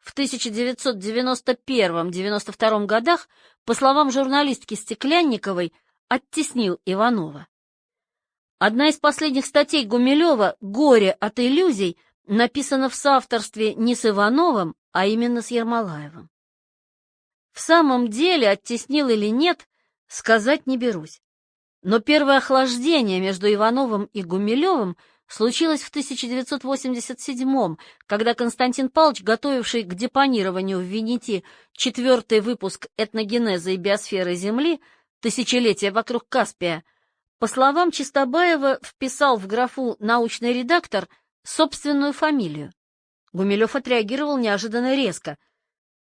в 1991-92 годах, по словам журналистки Стеклянниковой, оттеснил Иванова. Одна из последних статей Гумилева «Горе от иллюзий» написана в соавторстве не с Ивановым, а именно с Ермолаевым. В самом деле, оттеснил или нет, сказать не берусь. Но первое охлаждение между Ивановым и Гумилевым случилось в 1987-м, когда Константин Павлович, готовивший к депонированию в Венети 4-й выпуск «Этногенеза и биосферы Земли. Тысячелетия вокруг Каспия», по словам Чистобаева, вписал в графу «научный редактор» собственную фамилию. Гумилев отреагировал неожиданно резко.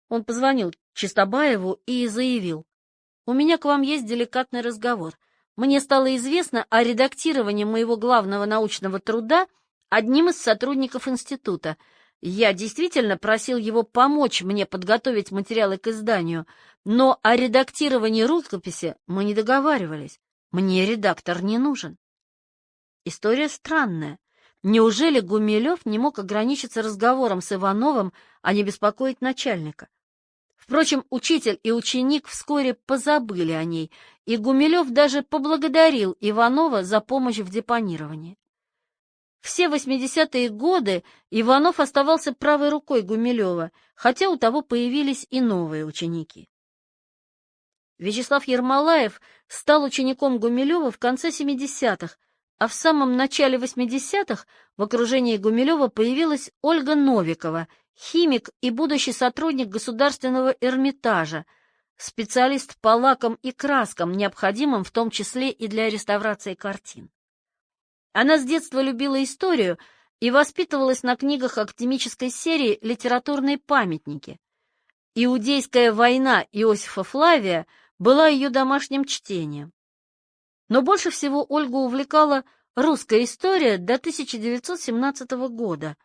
Он позвонил Чистобаеву и заявил: «У меня к вам есть деликатный разговор. Мне стало известно о редактировании моего главного научного труда одним из сотрудников института. Я действительно просил его помочь мне подготовить материалы к изданию, но о редактировании рукописи мы не договаривались. Мне редактор не нужен». История странная. Неужели Гумилев не мог ограничиться разговором с Ивановым, а не беспокоить начальника? Впрочем, учитель и ученик вскоре позабыли о ней, и Гумилев даже поблагодарил Иванова за помощь в депонировании. Все 80-е годы Иванов оставался правой рукой Гумилева, хотя у того появились и новые ученики. Вячеслав Ермолаев стал учеником Гумилева в конце 70-х, а в самом начале 80-х в окружении Гумилева появилась Ольга Новикова, химик и будущий сотрудник Государственного Эрмитажа, специалист по лакам и краскам, необходимым в том числе и для реставрации картин. Она с детства любила историю и воспитывалась на книгах академической серии «Литературные памятники». «Иудейская война» Иосифа Флавия была ее домашним чтением. Но больше всего Ольгу увлекала русская история до 1917 года.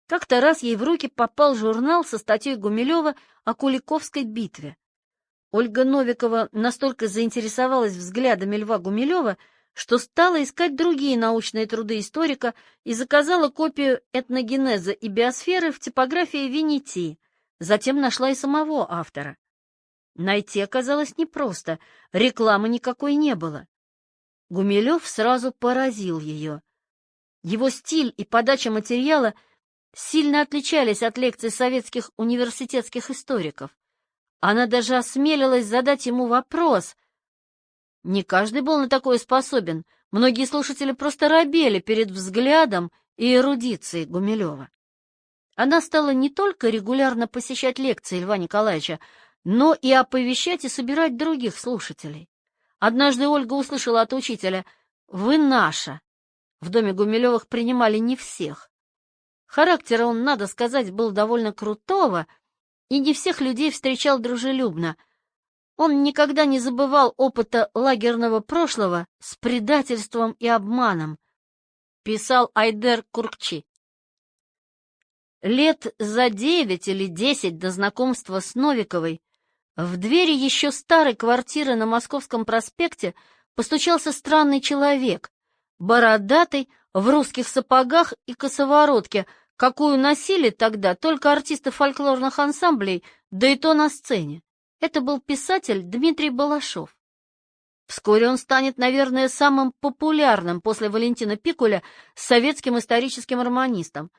Как-то раз ей в руки попал журнал со статьей Гумилева о Куликовской битве. Ольга Новикова настолько заинтересовалась взглядами Льва Гумилева, что стала искать другие научные труды историка и заказала копию «Этногенеза и биосферы» в типографии Венети, затем нашла и самого автора. Найти оказалось непросто, рекламы никакой не было. Гумилев сразу поразил ее. Его стиль и подача материала сильно отличались от лекций советских университетских историков. Она даже осмелилась задать ему вопрос. Не каждый был на такое способен, многие слушатели просто робели перед взглядом и эрудицией Гумилева. Она стала не только регулярно посещать лекции Льва Николаевича, но и оповещать и собирать других слушателей. Однажды Ольга услышала от учителя: «Вы наша». В доме Гумилевых принимали не всех. Характер он, надо сказать, был довольно крутого, и не всех людей встречал дружелюбно. Он никогда не забывал опыта лагерного прошлого с предательством и обманом, писал Айдер Куркчи. Лет за 9 или 10 до знакомства с Новиковой в двери еще старой квартиры на Московском проспекте постучался странный человек, бородатый, в русских сапогах и косоворотке, какую носили тогда только артисты фольклорных ансамблей, да и то на сцене. Это был писатель Дмитрий Балашов. Вскоре он станет, наверное, самым популярным после Валентина Пикуля советским историческим романистом.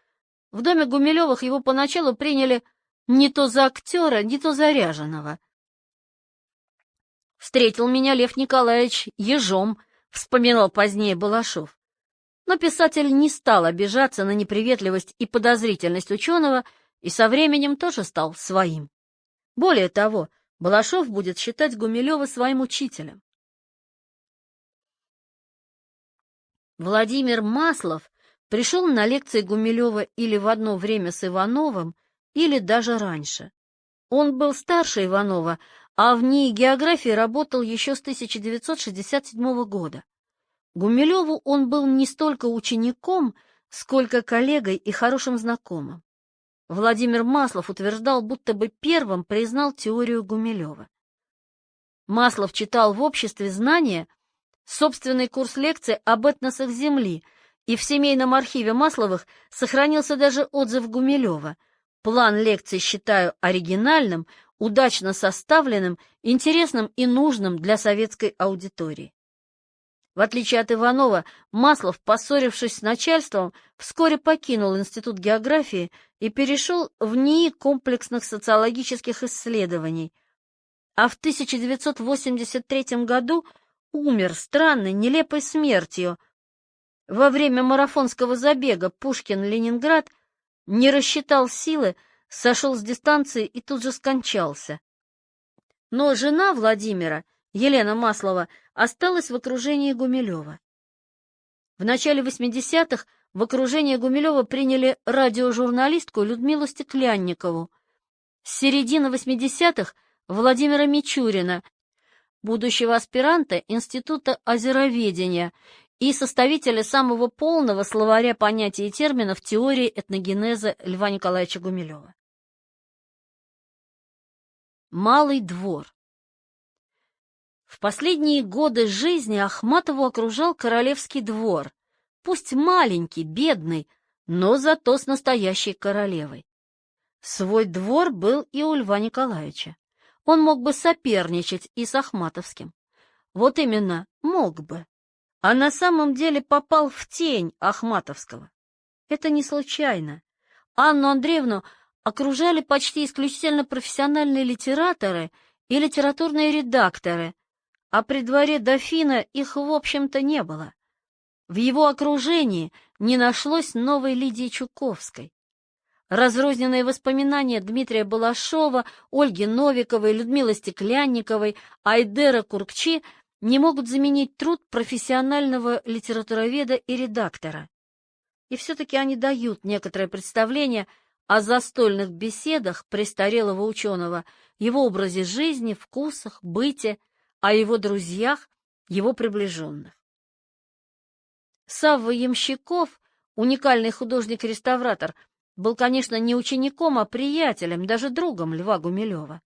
В доме Гумилевых его поначалу приняли не то за актера, не то за ряженого. «Встретил меня Лев Николаевич ежом», — вспоминал позднее Балашов. Но писатель не стал обижаться на неприветливость и подозрительность ученого и со временем тоже стал своим. Более того, Балашов будет считать Гумилева своим учителем. Владимир Маслов пришел на лекции Гумилева или в одно время с Ивановым, или даже раньше. Он был старше Иванова, а в НИИ географии работал еще с 1967 года. Гумилеву он был не столько учеником, сколько коллегой и хорошим знакомым. Владимир Маслов утверждал, будто бы первым признал теорию Гумилева. Маслов читал в обществе знания собственный курс лекций об этносах Земли, и в семейном архиве Масловых сохранился даже отзыв Гумилева. План лекций считаю оригинальным, удачно составленным, интересным и нужным для советской аудитории. В отличие от Иванова, Маслов, поссорившись с начальством, вскоре покинул Институт географии и перешел в НИИ комплексных социологических исследований, а в 1983 году умер странной, нелепой смертью. Во время марафонского забега Пушкин-Ленинград не рассчитал силы, сошел с дистанции и тут же скончался. Но жена Владимира, Елена Маслова, осталась в окружении Гумилева. В начале 80-х в окружение Гумилева приняли радиожурналистку Людмилу Стеклянникову. С середины 80-х Владимира Мичурина, будущего аспиранта Института озероведения и составителя самого полного словаря понятий и терминов теории этногенеза Льва Николаевича Гумилева. Малый двор. В последние годы жизни Ахматову окружал королевский двор, пусть маленький, бедный, но зато с настоящей королевой. Свой двор был и у Льва Николаевича. Он мог бы соперничать и с Ахматовским. Вот именно, мог бы. А на самом деле попал в тень Ахматовского. Это не случайно. Анну Андреевну окружали почти исключительно профессиональные литераторы и литературные редакторы, а при дворе дофина их, в общем-то, не было. В его окружении не нашлось новой Лидии Чуковской. Разрозненные воспоминания Дмитрия Балашова, Ольги Новиковой, Людмилы Стеклянниковой, Айдера Куркчи не могут заменить труд профессионального литературоведа и редактора. И все-таки они дают некоторое представление о застольных беседах престарелого ученого, его образе жизни, вкусах, быте, о его друзьях, его приближенных. Савва Ямщиков, уникальный художник-реставратор, был, конечно, не учеником, а приятелем, даже другом Льва Гумилева.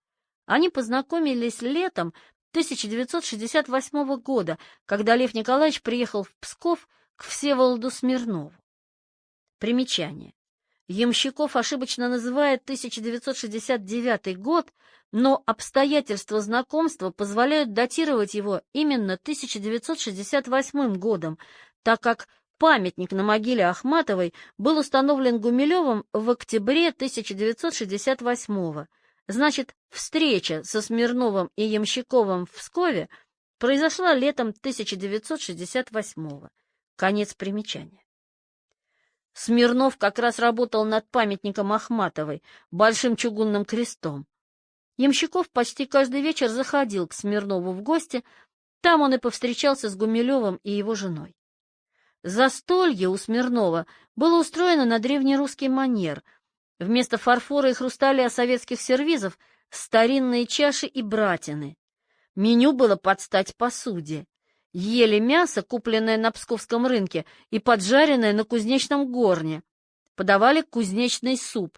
Они познакомились летом 1968 года, когда Лев Николаевич приехал в Псков к Всеволоду Смирнову. Примечание. Ямщиков ошибочно называет 1969 год, но обстоятельства знакомства позволяют датировать его именно 1968 годом, так как памятник на могиле Ахматовой был установлен Гумилевым в октябре 1968 года. Значит, встреча со Смирновым и Ямщиковым в Пскове произошла летом 1968 года. Конец примечания. Смирнов как раз работал над памятником Ахматовой, большим чугунным крестом. Ямщиков почти каждый вечер заходил к Смирнову в гости, там он и повстречался с Гумилевым и его женой. Застолье у Смирнова было устроено на древнерусский манер. Вместо фарфора и хрусталя советских сервизов — старинные чаши и братины. Меню было под стать посуде. Ели мясо, купленное на псковском рынке, и поджаренное на кузнечном горне. Подавали кузнечный суп.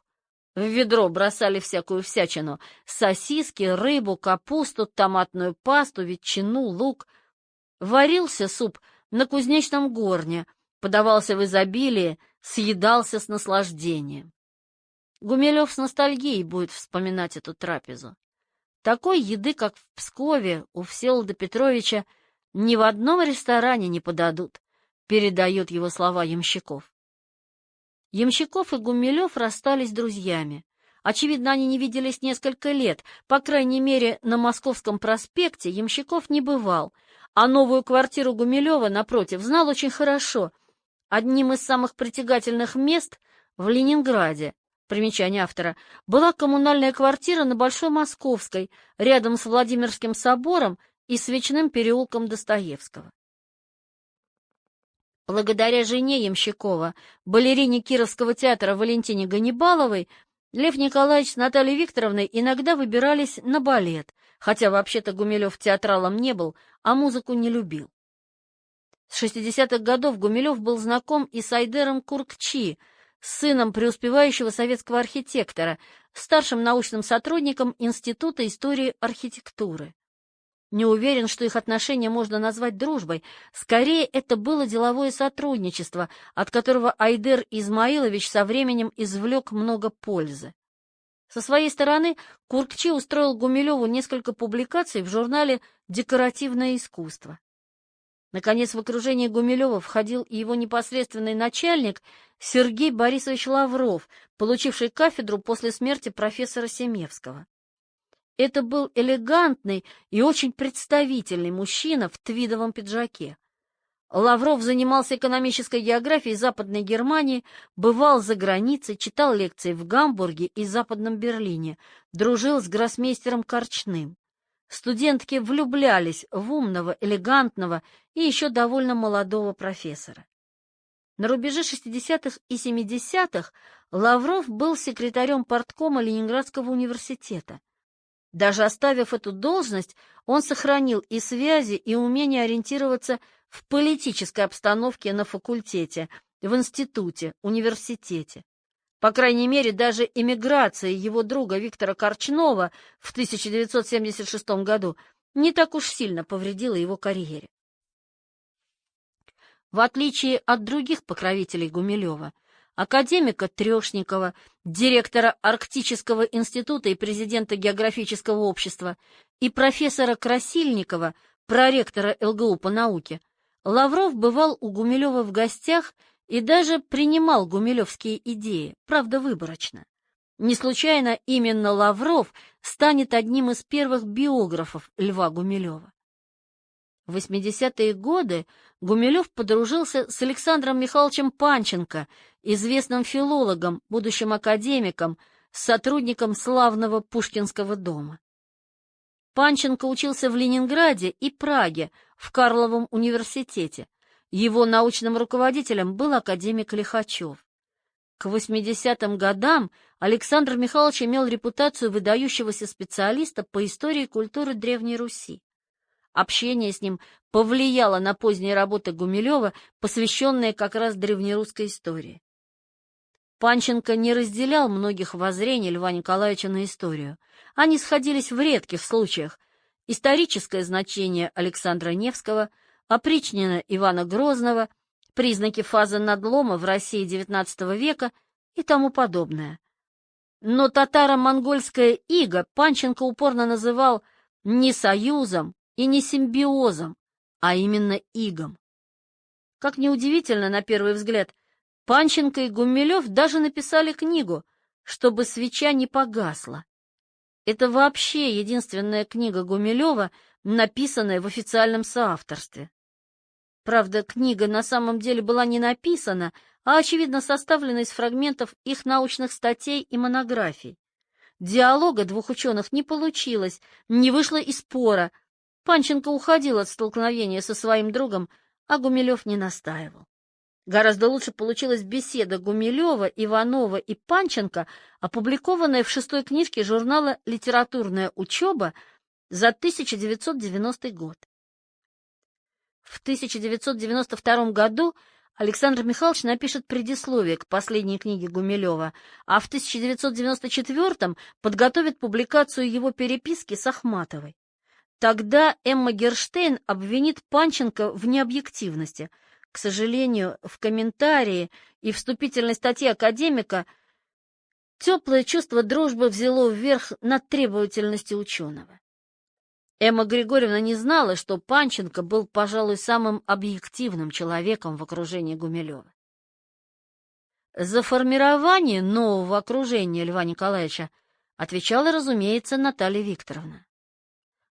В ведро бросали всякую всячину — сосиски, рыбу, капусту, томатную пасту, ветчину, лук. Варился суп на кузнечном горне, подавался в изобилии, съедался с наслаждением. Гумилев с ностальгией будет вспоминать эту трапезу. Такой еды, как в Пскове у Всеволода Петровича, ни в одном ресторане не подадут, передает его слова Ямщиков. Ямщиков и Гумилев расстались друзьями. Очевидно, они не виделись несколько лет, по крайней мере, на Московском проспекте Ямщиков не бывал, а новую квартиру Гумилева, напротив, знал очень хорошо. Одним из самых притягательных мест в Ленинграде, примечание автора, была коммунальная квартира на Большой Московской, рядом с Владимирским собором и Свечным переулком Достоевского. Благодаря жене Ямщикова, балерине Кировского театра Валентине Ганнибаловой, Лев Николаевич с Натальей Викторовной иногда выбирались на балет, хотя вообще-то Гумилев театралом не был, а музыку не любил. С 60-х годов Гумилев был знаком и с Айдером Куркчи, сыном преуспевающего советского архитектора, старшим научным сотрудником Института истории архитектуры. Не уверен, что их отношения можно назвать дружбой. Скорее, это было деловое сотрудничество, от которого Айдер Измаилович со временем извлек много пользы. Со своей стороны Куркчи устроил Гумилеву несколько публикаций в журнале «Декоративное искусство». Наконец, в окружение Гумилева входил и его непосредственный начальник Сергей Борисович Лавров, получивший кафедру после смерти профессора Семевского. Это был элегантный и очень представительный мужчина в твидовом пиджаке. Лавров занимался экономической географией Западной Германии, бывал за границей, читал лекции в Гамбурге и Западном Берлине, дружил с гроссмейстером Корчным. Студентки влюблялись в умного, элегантного и еще довольно молодого профессора. На рубеже 60-х и 70-х Лавров был секретарем парткома Ленинградского университета. Даже оставив эту должность, он сохранил и связи, и умение ориентироваться в политической обстановке на факультете, в институте, университете. По крайней мере, даже эмиграция его друга Виктора Корчнова в 1976 году не так уж сильно повредила его карьере. В отличие от других покровителей Гумилева, академика Трешникова, директора Арктического института и президента Географического общества, и профессора Красильникова, проректора ЛГУ по науке, Лавров бывал у Гумилева в гостях и даже принимал гумилевские идеи, правда, выборочно. Не случайно именно Лавров станет одним из первых биографов Льва Гумилева. В 80-е годы Гумилев подружился с Александром Михайловичем Панченко, известным филологом, будущим академиком, сотрудником славного Пушкинского дома. Панченко учился в Ленинграде и Праге, в Карловом университете. Его научным руководителем был академик Лихачев. К 80-м годам Александр Михайлович имел репутацию выдающегося специалиста по истории и культуре Древней Руси. Общение с ним повлияло на поздние работы Гумилева, посвященные как раз древнерусской истории. Панченко не разделял многих воззрений Льва Николаевича на историю. Они сходились в редких случаях. Историческое значение Александра Невского, опричнина Ивана Грозного, признаки фазы надлома в России XIX века и тому подобное. Но татаро-монгольское иго Панченко упорно называл не союзом и не симбиозом, а именно игом. Как неудивительно, на первый взгляд, Панченко и Гумилев даже написали книгу «Чтобы свеча не погасла». Это вообще единственная книга Гумилева, написанная в официальном соавторстве. Правда, книга на самом деле была не написана, а, очевидно, составлена из фрагментов их научных статей и монографий. Диалога двух ученых не получилось, не вышло и спора. Панченко уходил от столкновения со своим другом, а Гумилев не настаивал. Гораздо лучше получилась беседа Гумилева, Иванова и Панченко, опубликованная в 6-й книжке журнала «Литературная учеба» за 1990 год. В 1992 году Александр Михайлович напишет предисловие к последней книге Гумилева, а в 1994 подготовит публикацию его переписки с Ахматовой. Тогда Эмма Герштейн обвинит Панченко в необъективности. К сожалению, в комментарии и вступительной статье академика теплое чувство дружбы взяло вверх над требовательностью ученого. Эмма Григорьевна не знала, что Панченко был, пожалуй, самым объективным человеком в окружении Гумилева. За формирование нового окружения Льва Николаевича отвечала, разумеется, Наталья Викторовна.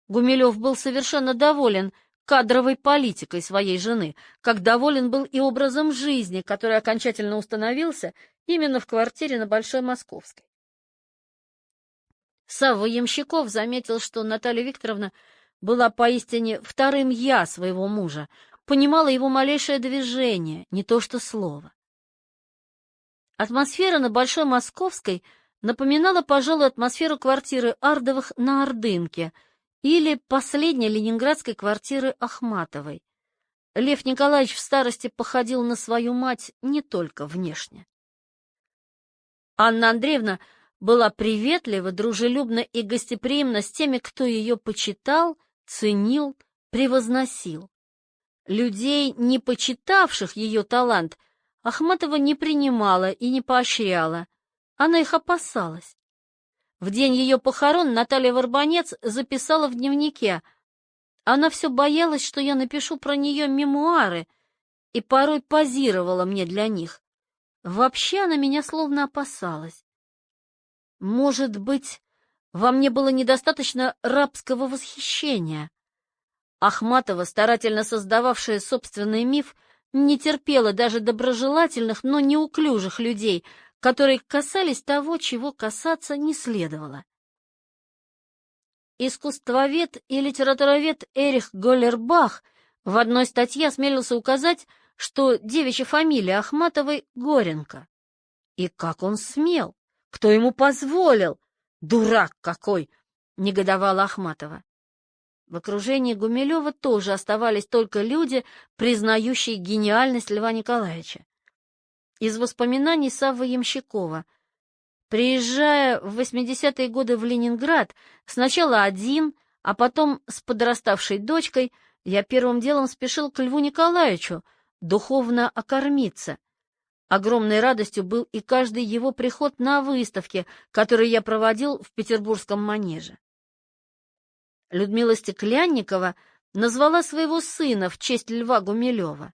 Гумилев был совершенно доволен кадровой политикой своей жены, как доволен был и образом жизни, который окончательно установился именно в квартире на Большой Московской. Савва Ямщиков заметил, что Наталья Викторовна была поистине вторым «я» своего мужа, понимала его малейшее движение, не то что слово. Атмосфера на Большой Московской напоминала, пожалуй, атмосферу квартиры Ардовых на Ордынке или последней ленинградской квартиры Ахматовой. Лев Николаевич в старости походил на свою мать не только внешне. Анна Андреевна была приветлива, дружелюбна и гостеприимна с теми, кто ее почитал, ценил, превозносил. Людей, не почитавших ее талант, Ахматова не принимала и не поощряла, она их опасалась. В день ее похорон Наталья Варбанец записала в дневнике: она все боялась, что я напишу про нее мемуары, и порой позировала мне для них. Вообще она меня словно опасалась. Может быть, во мне было недостаточно рабского восхищения. Ахматова, старательно создававшая собственный миф, не терпела даже доброжелательных, но неуклюжих людей, которые касались того, чего касаться не следовало. Искусствовед и литературовед Эрих Голлербах в одной статье осмелился указать, что девичья фамилия Ахматовой — Горенко. И как он смел? Кто ему позволил? Дурак какой! — негодовала Ахматова. В окружении Гумилева тоже оставались только люди, признающие гениальность Льва Николаевича. Из воспоминаний Саввы Ямщикова: приезжая в 80-е годы в Ленинград, сначала один, а потом с подраставшей дочкой, я первым делом спешил к Льву Николаевичу духовно окормиться. Огромной радостью был и каждый его приход на выставке, который я проводил в Петербургском манеже. Людмила Стеклянникова назвала своего сына в честь Льва Гумилева.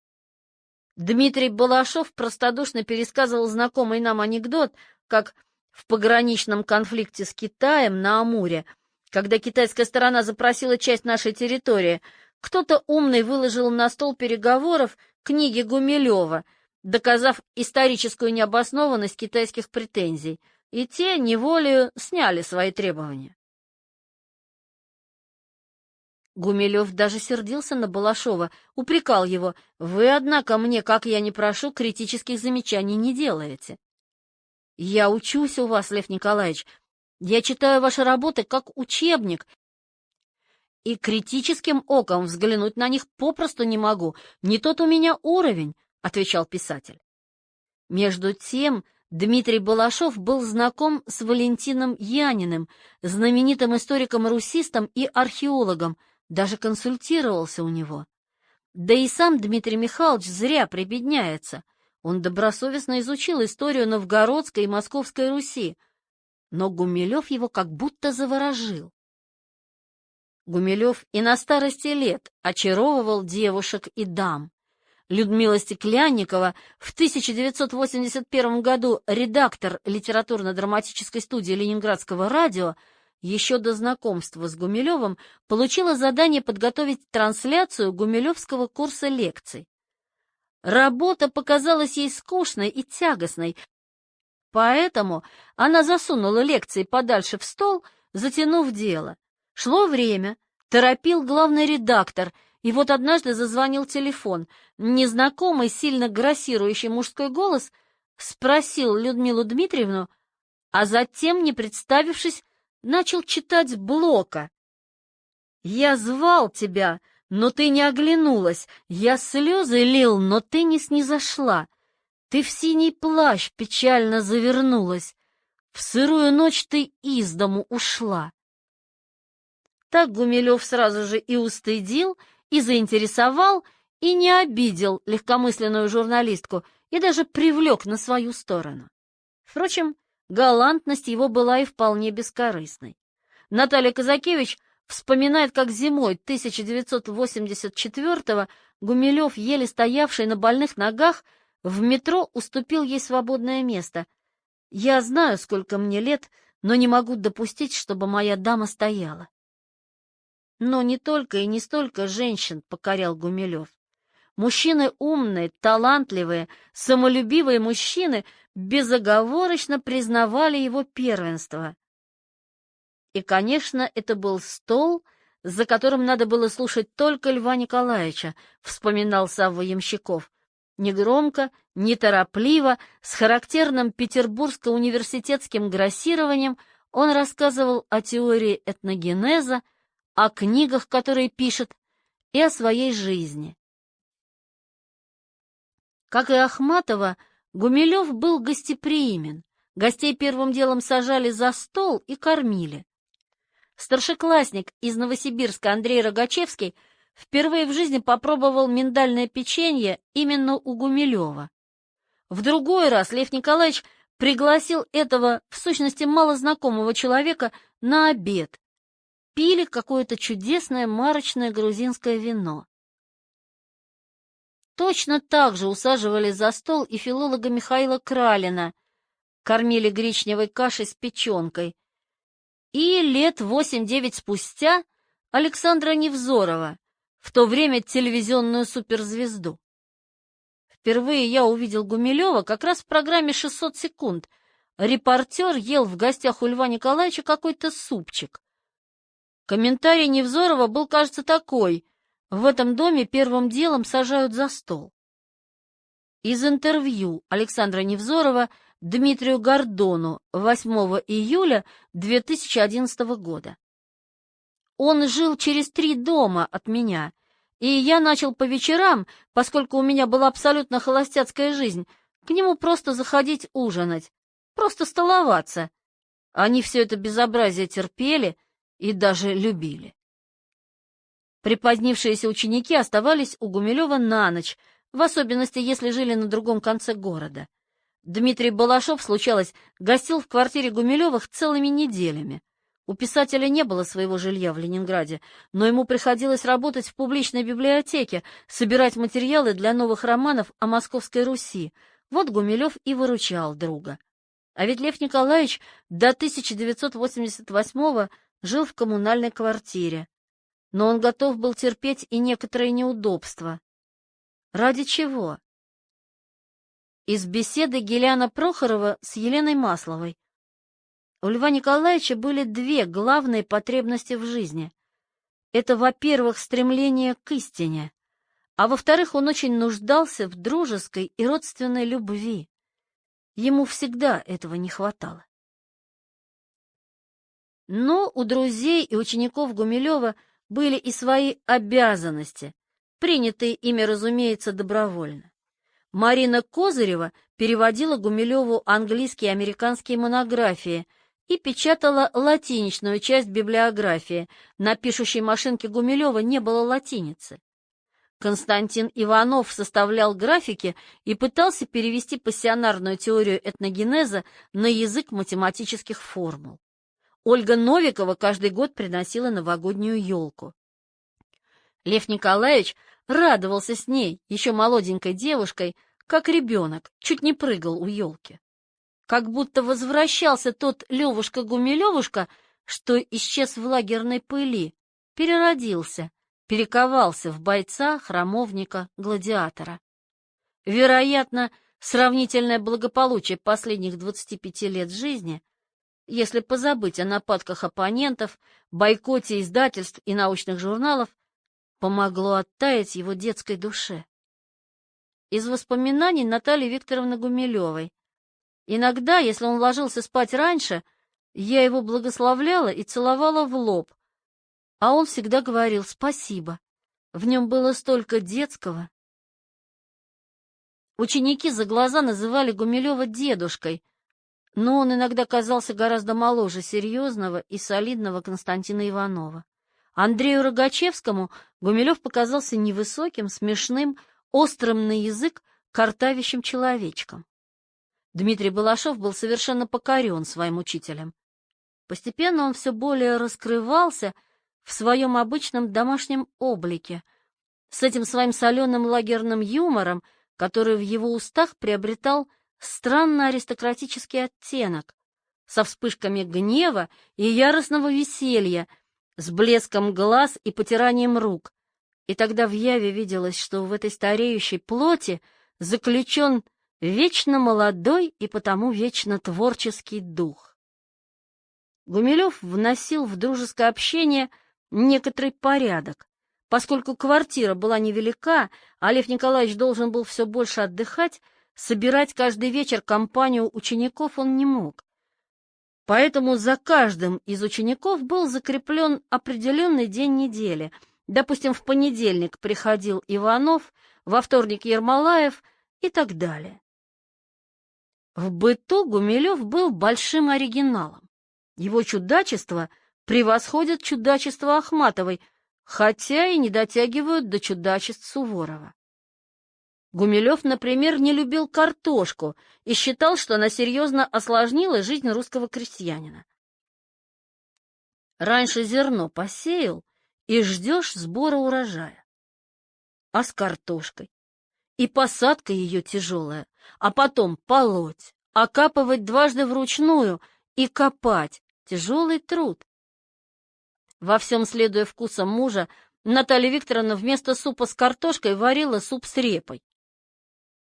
Дмитрий Балашов простодушно пересказывал знакомый нам анекдот, как в пограничном конфликте с Китаем на Амуре, когда китайская сторона запросила часть нашей территории, кто-то умный выложил на стол переговоров книги Гумилева, доказав историческую необоснованность китайских претензий, и те неволею сняли свои требования. Гумилев даже сердился на Балашова, упрекал его: «Вы, однако, мне, как я не прошу, критических замечаний не делаете». «Я учусь у вас, Лев Николаевич, я читаю ваши работы как учебник, и критическим оком взглянуть на них попросту не могу, не тот у меня уровень», — отвечал писатель. Между тем Дмитрий Балашов был знаком с Валентином Яниным, знаменитым историком-русистом и археологом, даже консультировался у него. Да и сам Дмитрий Михайлович зря прибедняется. Он добросовестно изучил историю Новгородской и Московской Руси, но Гумилев его как будто заворожил. Гумилев и на старости лет очаровывал девушек и дам. Людмила Стеклянникова, в 1981 году редактор литературно-драматической студии Ленинградского радио, еще до знакомства с Гумилевым получила задание подготовить трансляцию гумилевского курса лекций. Работа показалась ей скучной и тягостной, поэтому она засунула лекции подальше в стол, затянув дело. Шло время, торопил главный редактор, и вот однажды зазвонил телефон. Незнакомый, сильно грассирующий мужской голос спросил Людмилу Дмитриевну, а затем, не представившись, начал читать Блока. «Я звал тебя, но ты не оглянулась. Я слезы лил, но ты не снизошла. Ты в синий плащ печально завернулась. В сырую ночь ты из дому ушла». Так Гумилев сразу же и устыдил, и заинтересовал, и не обидел легкомысленную журналистку, и даже привлек на свою сторону. Впрочем, галантность его была и вполне бескорыстной. Наталья Казакевич вспоминает, как зимой 1984-го Гумилев, еле стоявший на больных ногах, в метро уступил ей свободное место. «Я знаю, сколько мне лет, но не могу допустить, чтобы моя дама стояла». Но не только и не столько женщин покорял Гумилев. Мужчины умные, талантливые, самолюбивые мужчины безоговорочно признавали его первенство. И, конечно, это был стол, за которым надо было слушать только Льва Николаевича, вспоминал Савва Ямщиков. Негромко, неторопливо, с характерным петербургско-университетским грассированием он рассказывал о теории этногенеза, о книгах, которые пишет, и о своей жизни. Как и Ахматова, Гумилев был гостеприимен. Гостей первым делом сажали за стол и кормили. Старшеклассник из Новосибирска Андрей Рогачевский впервые в жизни попробовал миндальное печенье именно у Гумилева. В другой раз Лев Николаевич пригласил этого, в сущности, малознакомого человека на обед. Пили какое-то чудесное марочное грузинское вино. Точно так же усаживали за стол и филолога Михаила Кралина, кормили гречневой кашей с печенкой, и лет 8-9 спустя Александра Невзорова, в то время телевизионную суперзвезду. Впервые я увидел Гумилева как раз в программе «600 секунд». Репортер ел в гостях у Льва Николаевича какой-то супчик. Комментарий Невзорова был, кажется, такой: в этом доме первым делом сажают за стол. Из интервью Александра Невзорова Дмитрию Гордону 8 июля 2011 года. Он жил через 3 дома от меня, и я начал по вечерам, поскольку у меня была абсолютно холостяцкая жизнь, к нему просто заходить ужинать, просто столоваться. Они все это безобразие терпели и даже любили. Припозднившиеся ученики оставались у Гумилева на ночь, в особенности, если жили на другом конце города. Дмитрий Балашов, случалось, гостил в квартире Гумилевых целыми неделями. У писателя не было своего жилья в Ленинграде, но ему приходилось работать в публичной библиотеке, собирать материалы для новых романов о Московской Руси. Вот Гумилев и выручал друга. А ведь Лев Николаевич до 1988-го жил в коммунальной квартире. Но он готов был терпеть и некоторые неудобства. Ради чего? Из беседы Геляна Прохорова с Еленой Масловой. У Льва Николаевича были 2 главные потребности в жизни. Это, во-первых, стремление к истине, а во-вторых, он очень нуждался в дружеской и родственной любви. Ему всегда этого не хватало. Но у друзей и учеников Гумилева были и свои обязанности, принятые ими, разумеется, добровольно. Марина Козырева переводила Гумилеву английские и американские монографии и печатала латиничную часть библиографии. На пишущей машинке Гумилева не было латиницы. Константин Иванов составлял графики и пытался перевести пассионарную теорию этногенеза на язык математических формул. Ольга Новикова каждый год приносила новогоднюю елку. Лев Николаевич радовался с ней, еще молоденькой девушкой, как ребенок, чуть не прыгал у елки. Как будто возвращался тот Левушка-Гумилевушка, что исчез в лагерной пыли, переродился, перековался в бойца, храмовника, гладиатора. Вероятно, сравнительное благополучие последних 25 лет жизни, если позабыть о нападках оппонентов, бойкоте издательств и научных журналов, помогло оттаять его детской душе. Из воспоминаний Натальи Викторовны Гумилевой. Иногда, если он ложился спать раньше, я его благословляла и целовала в лоб, а он всегда говорил «спасибо». В нем было столько детского. Ученики за глаза называли Гумилева дедушкой, но он иногда казался гораздо моложе серьезного и солидного Константина Иванова. Андрею Рогачевскому Гумилев показался невысоким, смешным, острым на язык, картавящим человечком. Дмитрий Балашов был совершенно покорен своим учителем. Постепенно он все более раскрывался в своем обычном домашнем облике, с этим своим соленым лагерным юмором, который в его устах приобретал странно аристократический оттенок, со вспышками гнева и яростного веселья, с блеском глаз и потиранием рук. И тогда в яве виделось, что в этой стареющей плоти заключен вечно молодой и потому вечно творческий дух. Гумилев вносил в дружеское общение некоторый порядок. Поскольку квартира была невелика, а Лев Николаевич должен был все больше отдыхать, собирать каждый вечер компанию учеников он не мог. Поэтому за каждым из учеников был закреплен определенный день недели. Допустим, в понедельник приходил Иванов, во вторник Ермолаев и так далее. В быту Гумилев был большим оригиналом. Его чудачества превосходят чудачество Ахматовой, хотя и не дотягивают до чудачеств Суворова. Гумилев, например, не любил картошку и считал, что она серьезно осложнила жизнь русского крестьянина. Раньше зерно посеял и ждешь сбора урожая. А с картошкой? И посадка ее тяжелая, а потом полоть, окапывать дважды вручную и копать — тяжелый труд. Во всем следуя вкусам мужа, Наталья Викторовна вместо супа с картошкой варила суп с репой.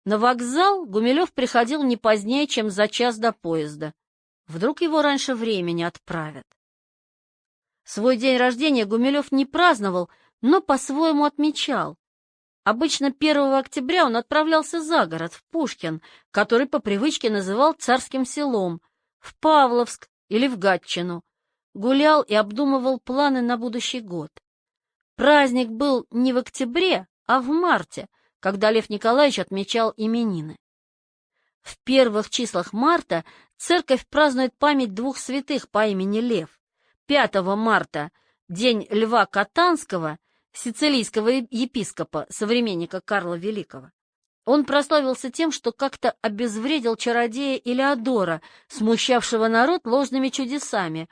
На вокзал Гумилев приходил не позднее, чем за час до поезда. Вдруг его раньше времени отправят. Свой день рождения Гумилев не праздновал, но по-своему отмечал. Обычно 1 октября он отправлялся за город, в Пушкин, который по привычке называл Царским селом, в Павловск или в Гатчину. Гулял и обдумывал планы на будущий год. Праздник был не в октябре, а в марте, когда Лев Николаевич отмечал именины. В первых числах марта церковь празднует память 2 святых по имени Лев. 5 марта — день Льва Катанского, сицилийского епископа, современника Карла Великого. Он прославился тем, что как-то обезвредил чародея Илеодора, смущавшего народ ложными чудесами,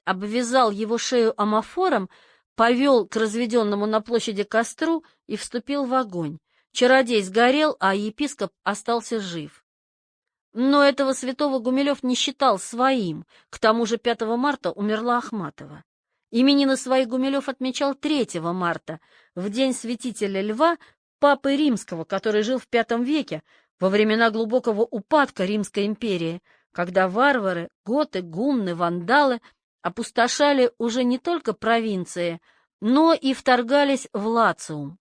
обвязал его шею амофором, повел к разведенному на площади костру и вступил в огонь. Чародей сгорел, а епископ остался жив. Но этого святого Гумилев не считал своим, к тому же 5 марта умерла Ахматова. Именины свои Гумилев отмечал 3 марта, в день святителя Льва, папы Римского, который жил в V веке, во времена глубокого упадка Римской империи, когда варвары, готы, гунны, вандалы опустошали уже не только провинции, но и вторгались в Лациум.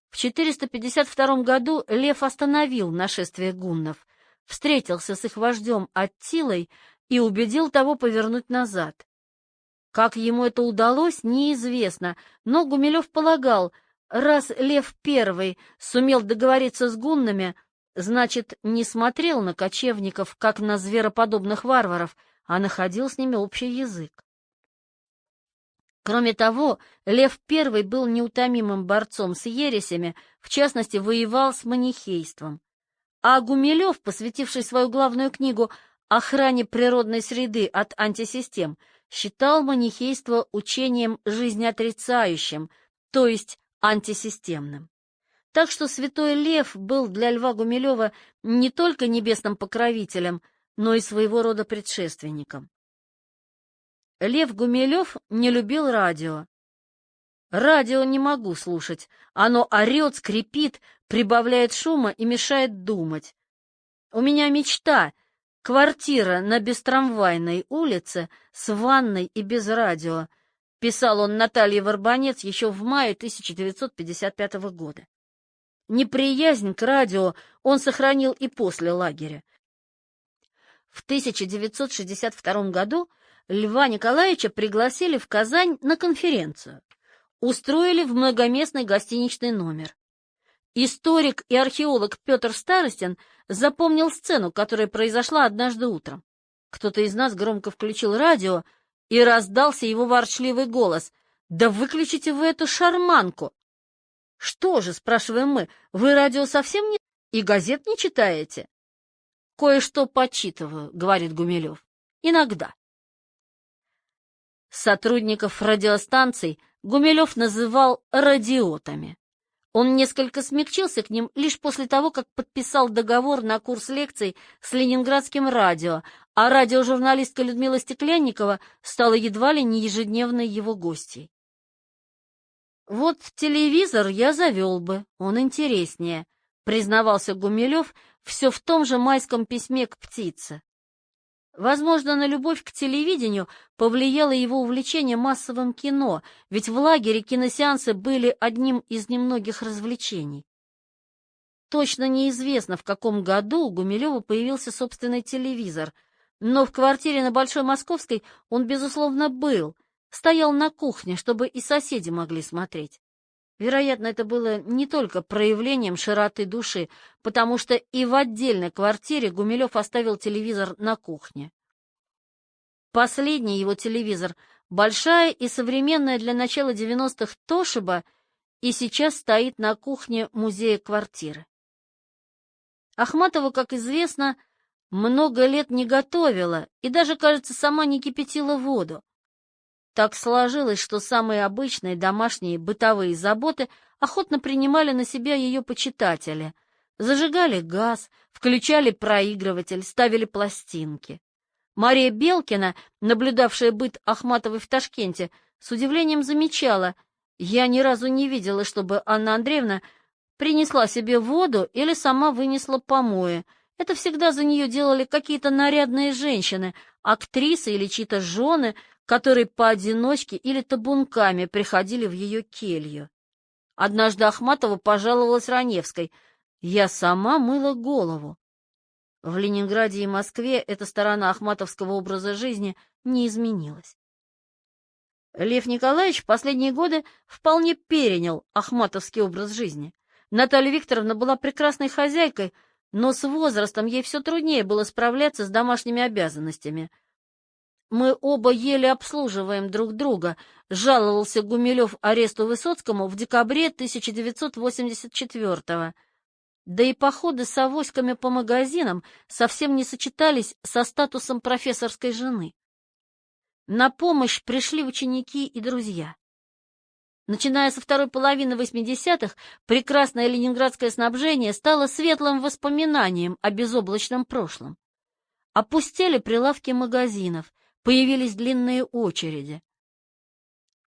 В 452 году Лев остановил нашествие гуннов, встретился с их вождем Аттилой и убедил того повернуть назад. Как ему это удалось, неизвестно, но Гумилев полагал, раз Лев I сумел договориться с гуннами, значит, не смотрел на кочевников, как на звероподобных варваров, а находил с ними общий язык. Кроме того, Лев I был неутомимым борцом с ересями, в частности, воевал с манихейством. А Гумилев, посвятивший свою главную книгу «Охране природной среды от антисистем», считал манихейство учением жизнеотрицающим, то есть антисистемным. Так что святой Лев был для Льва Гумилева не только небесным покровителем, но и своего рода предшественником. Лев Гумилев не любил радио. «Радио не могу слушать. Оно орет, скрипит, прибавляет шума и мешает думать. У меня мечта — квартира на Бестрамвайной улице с ванной и без радио», писал он Наталье Варбанец еще в мае 1955 года. Неприязнь к радио он сохранил и после лагеря. В 1962 году Льва Николаевича пригласили в Казань на конференцию. Устроили в многоместный гостиничный номер. Историк и археолог Петр Старостин запомнил сцену, которая произошла однажды утром. Кто-то из нас громко включил радио, и раздался его ворчливый голос: «Да выключите вы эту шарманку!» «Что же, — спрашиваем мы, — вы радио совсем не и газет не читаете?» «Кое-что почитываю, — говорит Гумилев, — иногда». Сотрудников радиостанций Гумилев называл радиотами. Он несколько смягчился к ним лишь после того, как подписал договор на курс лекций с Ленинградским радио, а радиожурналистка Людмила Стеклянникова стала едва ли не ежедневной его гостьей. «Вот телевизор я завел бы, он интереснее», — признавался Гумилев все в том же майском письме к птице. Возможно, на любовь к телевидению повлияло его увлечение массовым кино, ведь в лагере киносеансы были одним из немногих развлечений. Точно неизвестно, в каком году у Гумилева появился собственный телевизор, но в квартире на Большой Московской он, безусловно, был, стоял на кухне, чтобы и соседи могли смотреть. Вероятно, это было не только проявлением широты души, потому что и в отдельной квартире Гумилев оставил телевизор на кухне. Последний его телевизор, большая и современная для начала 90-х Тошиба, и сейчас стоит на кухне музея квартиры. Ахматова, как известно, много лет не готовила и даже, кажется, сама не кипятила воду. Так сложилось, что самые обычные домашние бытовые заботы охотно принимали на себя ее почитатели. Зажигали газ, включали проигрыватель, ставили пластинки. Мария Белкина, наблюдавшая быт Ахматовой в Ташкенте, с удивлением замечала: «Я ни разу не видела, чтобы Анна Андреевна принесла себе воду или сама вынесла помои. Это всегда за нее делали какие-то нарядные женщины, актрисы или чьи-то жены, которые поодиночке или табунками приходили в ее келью». Однажды Ахматова пожаловалась Раневской: «Я сама мыла голову». В Ленинграде и Москве эта сторона ахматовского образа жизни не изменилась. Лев Николаевич в последние годы вполне перенял ахматовский образ жизни. Наталья Викторовна была прекрасной хозяйкой, но с возрастом ей все труднее было справляться с домашними обязанностями. «Мы оба еле обслуживаем друг друга», — жаловался Гумилев аресту Высоцкому в декабре 1984-го. Да и походы с авоськами по магазинам совсем не сочетались со статусом профессорской жены. На помощь пришли ученики и друзья. Начиная со второй половины 80-х, прекрасное ленинградское снабжение стало светлым воспоминанием о безоблачном прошлом. Опустели прилавки магазинов, появились длинные очереди.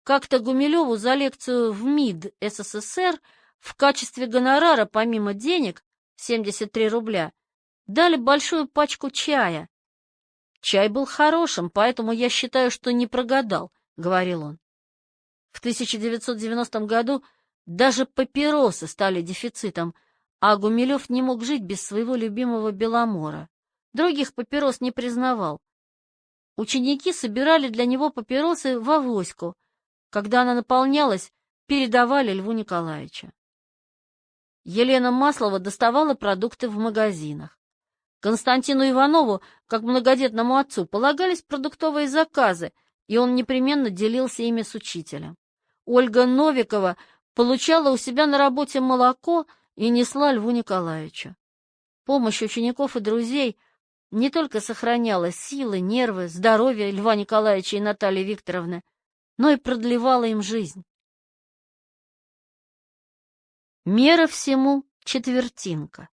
Как-то Гумилеву за лекцию в МИД СССР в качестве гонорара, помимо денег, 73 рубля, дали большую пачку чая. «Чай был хорошим, поэтому я считаю, что не прогадал», — говорил он. В 1990 году даже папиросы стали дефицитом, а Гумилев не мог жить без своего любимого Беломора. Других папирос не признавал. Ученики собирали для него папиросы в авоську. Когда она наполнялась, передавали Льву Николаевичу. Елена Маслова доставала продукты в магазинах. Константину Иванову, как многодетному отцу, полагались продуктовые заказы, и он непременно делился ими с учителем. Ольга Новикова получала у себя на работе молоко и несла Льву Николаевичу. Помощь учеников и друзей не только сохраняла силы, нервы, здоровье Льва Николаевича и Натальи Викторовны, но и продлевала им жизнь. Мера всему четвертинка.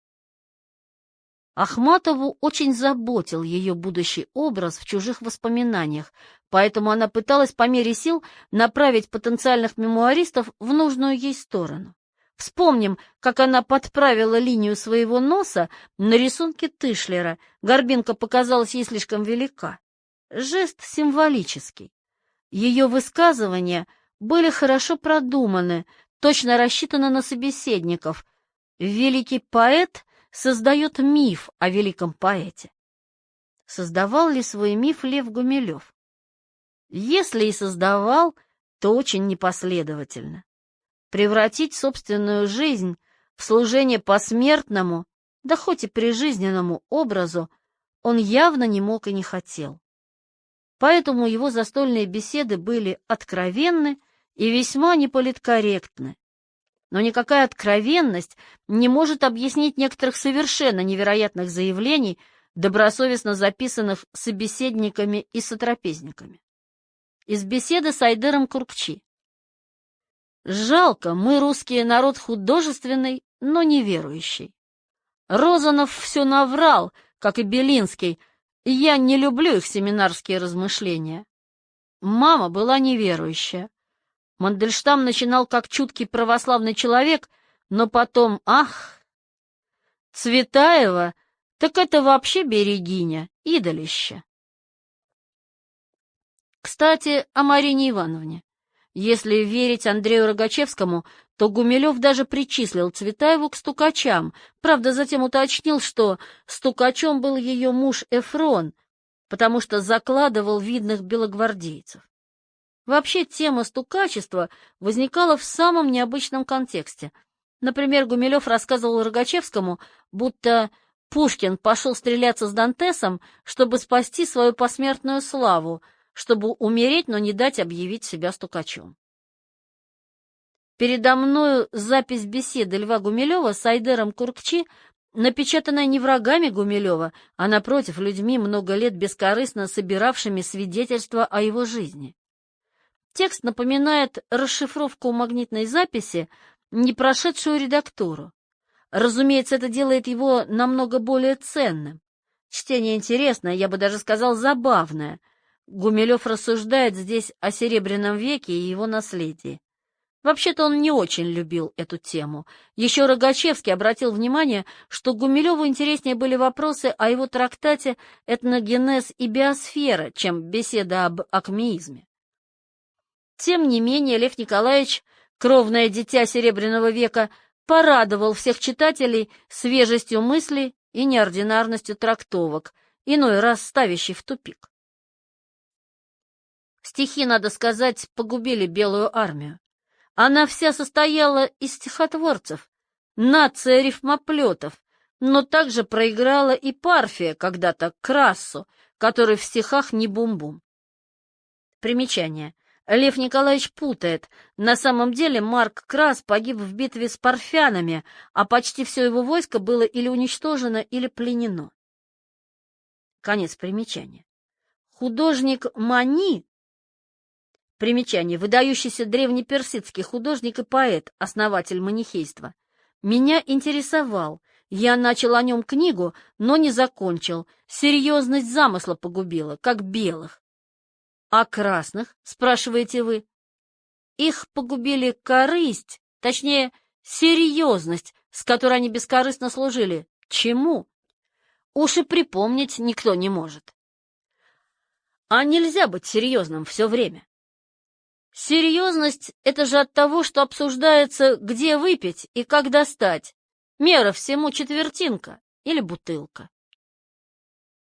Ахматову очень заботил ее будущий образ в чужих воспоминаниях, поэтому она пыталась по мере сил направить потенциальных мемуаристов в нужную ей сторону. Вспомним, как она подправила линию своего носа на рисунке Тышлера. Горбинка показалась ей слишком велика. Жест символический. Ее высказывания были хорошо продуманы, точно рассчитаны на собеседников. Великий поэт создает миф о великом поэте. Создавал ли свой миф Лев Гумилев? Если и создавал, то очень непоследовательно. Превратить собственную жизнь в служение посмертному, да хоть и прижизненному образу, он явно не мог и не хотел. Поэтому его застольные беседы были откровенны и весьма неполиткорректны. Но никакая откровенность не может объяснить некоторых совершенно невероятных заявлений, добросовестно записанных собеседниками и сотрапезниками. Из беседы с Айдером Куркчи. «Жалко, мы, русский народ, художественный, но неверующий. Розанов все наврал, как и Белинский, и я не люблю их семинарские размышления. Мама была неверующая. Мандельштам начинал как чуткий православный человек, но потом, Цветаева, так это вообще берегиня, идолище». Кстати, о Марине Ивановне. Если верить Андрею Рогачевскому, то Гумилев даже причислил Цветаеву к стукачам, правда, затем уточнил, что стукачом был ее муж Эфрон, потому что закладывал видных белогвардейцев. Вообще, тема стукачества возникала в самом необычном контексте. Например, Гумилев рассказывал Рогачевскому, будто Пушкин пошел стреляться с Дантесом, чтобы спасти свою посмертную славу, чтобы умереть, но не дать объявить себя стукачом. Передо мною запись беседы Льва Гумилева с Айдером Куркчи напечатанная не врагами Гумилева, а, напротив, людьми, много лет бескорыстно собиравшими свидетельства о его жизни. Текст напоминает расшифровку магнитной записи, не прошедшую редактуру. Разумеется, это делает его намного более ценным. Чтение интересное, я бы даже сказал, забавное. Гумилев рассуждает здесь о Серебряном веке и его наследии. Вообще-то он не очень любил эту тему. Еще Рогачевский обратил внимание, что Гумилеву интереснее были вопросы о его трактате «Этногенез и биосфера», чем беседа об акмеизме. Тем не менее, Лев Николаевич, кровное дитя Серебряного века, порадовал всех читателей свежестью мыслей и неординарностью трактовок, иной раз ставящий в тупик. Стихи, надо сказать, погубили Белую армию. Она вся состояла из стихотворцев, нация рифмоплетов, но также проиграла и Парфия когда-то Красу, который в стихах не бум-бум. Примечание. Лев Николаевич путает. На самом деле Марк Крас погиб в битве с парфянами, а почти все его войско было или уничтожено, или пленено. Конец примечания. Художник Мани, примечание, выдающийся древнеперсидский художник и поэт, основатель манихейства, меня интересовал. Я начал о нем книгу, но не закончил. Серьезность замысла погубила, как белых. А красных, спрашиваете вы? Их погубили корысть, точнее, серьезность, с которой они бескорыстно служили. Чему? Уж и припомнить никто не может. А нельзя быть серьезным все время. Серьезность — это же от того, что обсуждается, где выпить и как достать. Мера всему четвертинка или бутылка.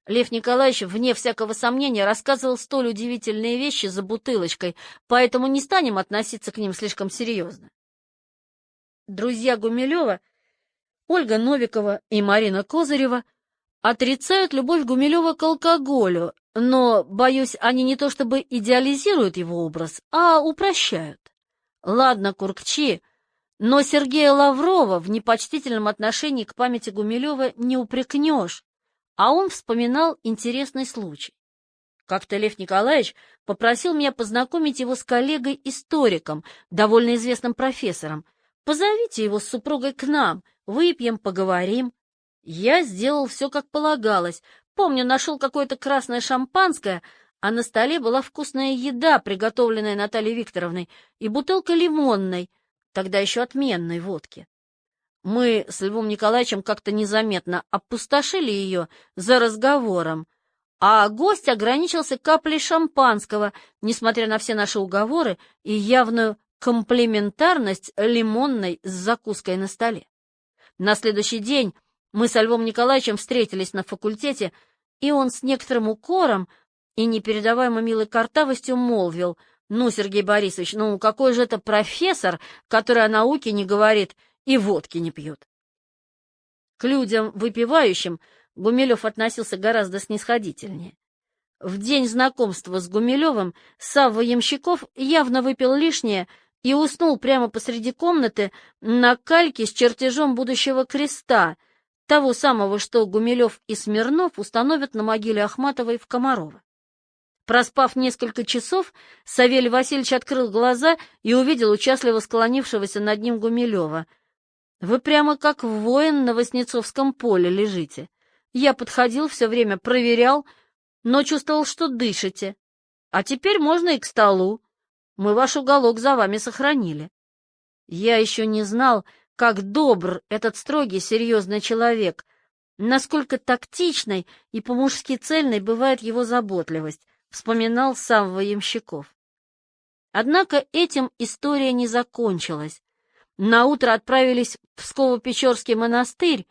Лев Николаевич, вне всякого сомнения, рассказывал столь удивительные вещи за бутылочкой, поэтому не станем относиться к ним слишком серьезно. Друзья Гумилева, Ольга Новикова и Марина Козырева, отрицают любовь Гумилева к алкоголю, но, боюсь, они не то чтобы идеализируют его образ, а упрощают. Ладно, куркчи, но Сергея Лаврова в непочтительном отношении к памяти Гумилева не упрекнешь, а он вспоминал интересный случай. Как-то Лев Николаевич попросил меня познакомить его с коллегой-историком, довольно известным профессором. Позовите его с супругой к нам, выпьем, поговорим. Я сделал все, как полагалось. Помню, нашел какое-то красное шампанское, а на столе была вкусная еда, приготовленная Натальей Викторовной, и бутылка лимонной, тогда еще отменной водки. Мы с Львом Николаевичем как-то незаметно опустошили ее за разговором, а гость ограничился каплей шампанского, несмотря на все наши уговоры и явную комплементарность лимонной с закуской на столе. На следующий день мы с Львом Николаевичем встретились на факультете, и он с некоторым укором и непередаваемо милой картавостью молвил: «Ну, Сергей Борисович, ну какой же это профессор, который о науке не говорит и водки не пьет?» К людям выпивающим Гумилев относился гораздо снисходительнее. В день знакомства с Гумилевым Савва Ямщиков явно выпил лишнее и уснул прямо посреди комнаты на кальке с чертежом будущего креста, того самого, что Гумилев и Смирнов установят на могиле Ахматовой в Комарово. Проспав несколько часов, Савелий Васильевич открыл глаза и увидел участливо склонившегося над ним Гумилева. «Вы прямо как воин на Воснецовском поле лежите. Я подходил все время, проверял, но чувствовал, что дышите. А теперь можно и к столу. Мы ваш уголок за вами сохранили». Я еще не знал, как добр этот строгий, серьезный человек, насколько тактичной и по-мужски цельной бывает его заботливость, вспоминал Савва Ямщиков. Однако этим история не закончилась. Наутро отправились в Псково-Печорский монастырь,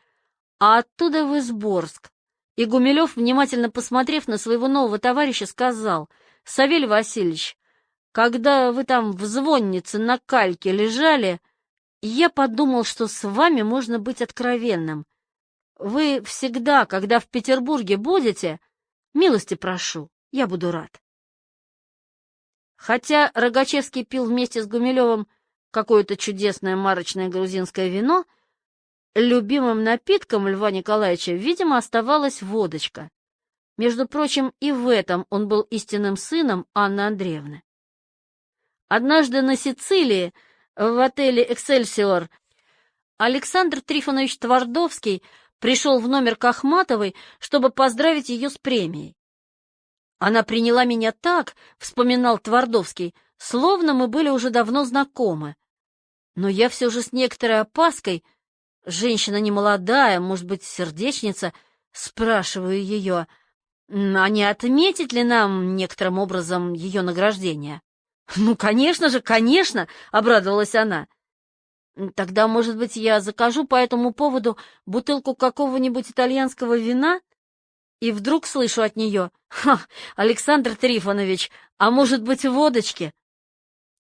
а оттуда в Изборск. И Гумилев, внимательно посмотрев на своего нового товарища, сказал: «Савелий Васильевич, когда вы там в звоннице на кальке лежали, я подумал, что с вами можно быть откровенным. Вы всегда, когда в Петербурге будете, милости прошу, я буду рад». Хотя Рогачевский пил вместе с Гумилевым какое-то чудесное марочное грузинское вино, любимым напитком Льва Николаевича, видимо, оставалась водочка. Между прочим, и в этом он был истинным сыном Анны Андреевны. Однажды на Сицилии, в отеле «Эксельсиор», Александр Трифонович Твардовский пришел в номер к Ахматовой, чтобы поздравить ее с премией. «Она приняла меня так, — вспоминал Твардовский, — словно мы были уже давно знакомы. Но я все же с некоторой опаской, женщина немолодая, может быть, сердечница, спрашиваю ее, а не отметить ли нам некоторым образом ее награждение?» «Ну, конечно же, конечно!» — обрадовалась она. «Тогда, может быть, я закажу по этому поводу бутылку какого-нибудь итальянского вина?» И вдруг слышу от нее: «Ха, Александр Трифонович, а может быть, водочки?»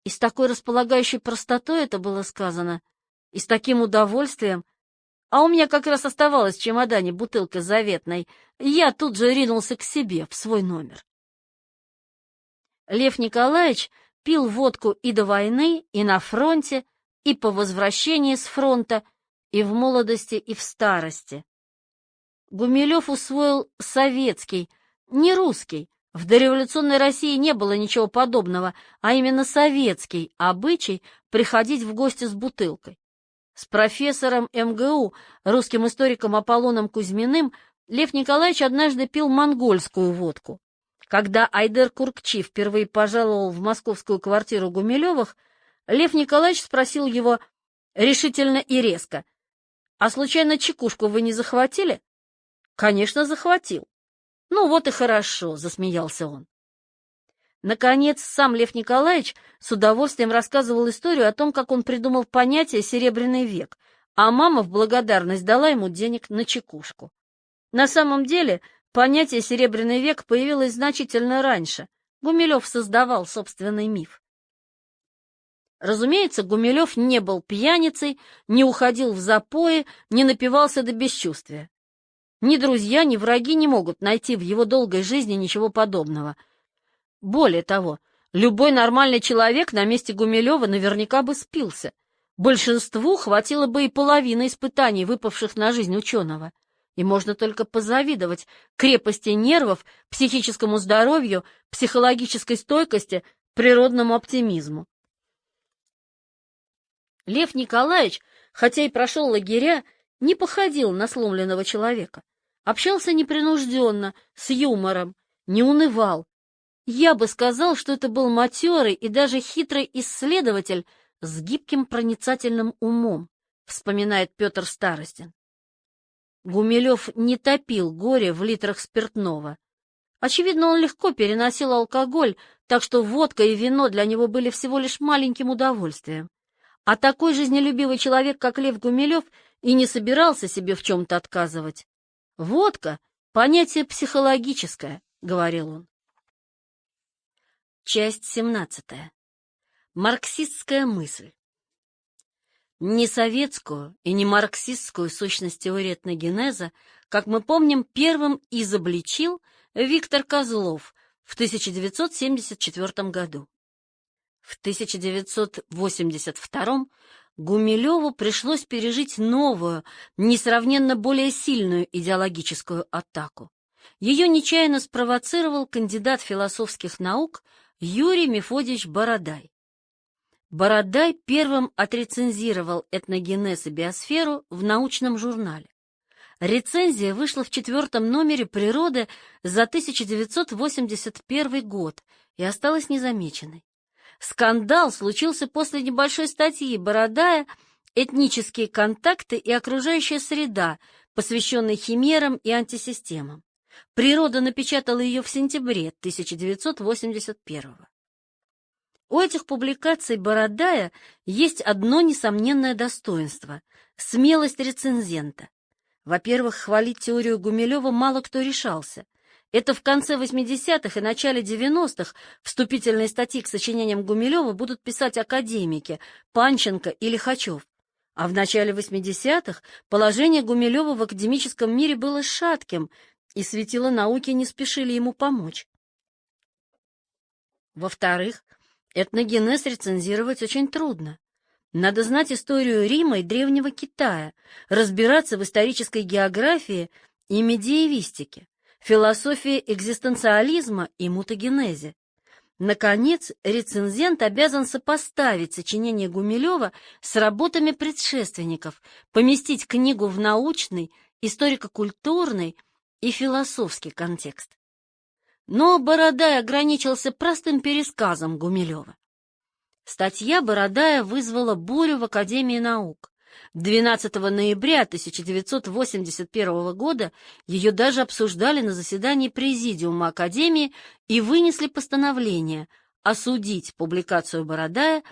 И с такой располагающей простотой это было сказано, и с таким удовольствием. А у меня как раз оставалась в чемодане бутылка заветной. Я тут же ринулся к себе, в свой номер. Лев Николаевич пил водку и до войны, и на фронте, и по возвращении с фронта, и в молодости, и в старости. Гумилев усвоил советский, не русский. В дореволюционной России не было ничего подобного, а именно советский обычай приходить в гости с бутылкой. С профессором МГУ, русским историком Аполлоном Кузьминым, Лев Николаевич однажды пил монгольскую водку. Когда Айдер Куркчи впервые пожаловал в московскую квартиру Гумилевых, Лев Николаевич спросил его решительно и резко: «А случайно чекушку вы не захватили?» «Конечно, захватил». «Ну вот и хорошо», — засмеялся он. Наконец, сам Лев Николаевич с удовольствием рассказывал историю о том, как он придумал понятие «серебряный век», а мама в благодарность дала ему денег на чекушку. На самом деле, понятие «серебряный век» появилось значительно раньше. Гумилев создавал собственный миф. Разумеется, Гумилев не был пьяницей, не уходил в запои, не напивался до бесчувствия. Ни друзья, ни враги не могут найти в его долгой жизни ничего подобного. Более того, любой нормальный человек на месте Гумилева наверняка бы спился. Большинству хватило бы и половины испытаний, выпавших на жизнь ученого. И можно только позавидовать крепости нервов, психическому здоровью, психологической стойкости, природному оптимизму. Лев Николаевич, хотя и прошел лагеря, не походил на сломленного человека. Общался непринужденно, с юмором, не унывал. Я бы сказал, что это был матерый и даже хитрый исследователь с гибким проницательным умом, вспоминает Петр Старостин. Гумилев не топил горе в литрах спиртного. Очевидно, он легко переносил алкоголь, так что водка и вино для него были всего лишь маленьким удовольствием. А такой жизнелюбивый человек, как Лев Гумилев, и не собирался себе в чем-то отказывать. «Водка — понятие психологическое», — говорил он. Часть 17. Марксистская мысль. Не советскую и не марксистскую сущность теории этногенеза, как мы помним, первым изобличил Виктор Козлов в 1974 году. В 1982 Гумилеву пришлось пережить новую, несравненно более сильную идеологическую атаку. Ее нечаянно спровоцировал кандидат философских наук Юрий Мефодиевич Бородай. Бородай первым отрецензировал этногенез и биосферу в научном журнале. Рецензия вышла в 4-м номере «Природы» за 1981 год и осталась незамеченной. Скандал случился после небольшой статьи Бородая «Этнические контакты и окружающая среда», посвященной химерам и антисистемам. «Природа» напечатала ее в сентябре 1981. У этих публикаций Бородая есть одно несомненное достоинство — смелость рецензента. Во-первых, хвалить теорию Гумилева мало кто решался. Это в конце 80-х и начале 90-х вступительные статьи к сочинениям Гумилева будут писать академики Панченко и Лихачев. А в начале 80-х положение Гумилева в академическом мире было шатким, и светила науки не спешили ему помочь. Во-вторых, этногенез рецензировать очень трудно. Надо знать историю Рима и Древнего Китая, разбираться в исторической географии и медиевистике, философии экзистенциализма и мутагенезе. Наконец, рецензент обязан сопоставить сочинение Гумилева с работами предшественников, поместить книгу в научный, историко-культурный и философский контекст. Но Бородай ограничился простым пересказом Гумилева. Статья Бородая вызвала бурю в Академии наук. 12 ноября 1981 года ее даже обсуждали на заседании Президиума Академии и вынесли постановление осудить публикацию Бородая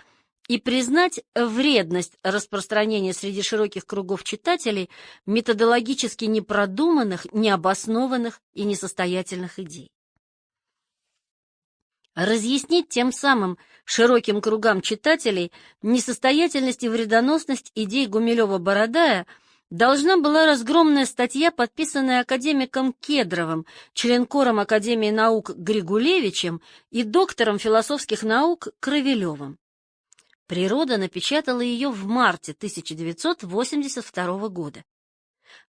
и признать вредность распространения среди широких кругов читателей методологически непродуманных, необоснованных и несостоятельных идей. Разъяснить тем самым широким кругам читателей несостоятельность и вредоносность идей Гумилева-Бородая должна была разгромная статья, подписанная академиком Кедровым, членкором Академии наук Григулевичем и доктором философских наук Кровелевым. «Природа» напечатала ее в марте 1982 года.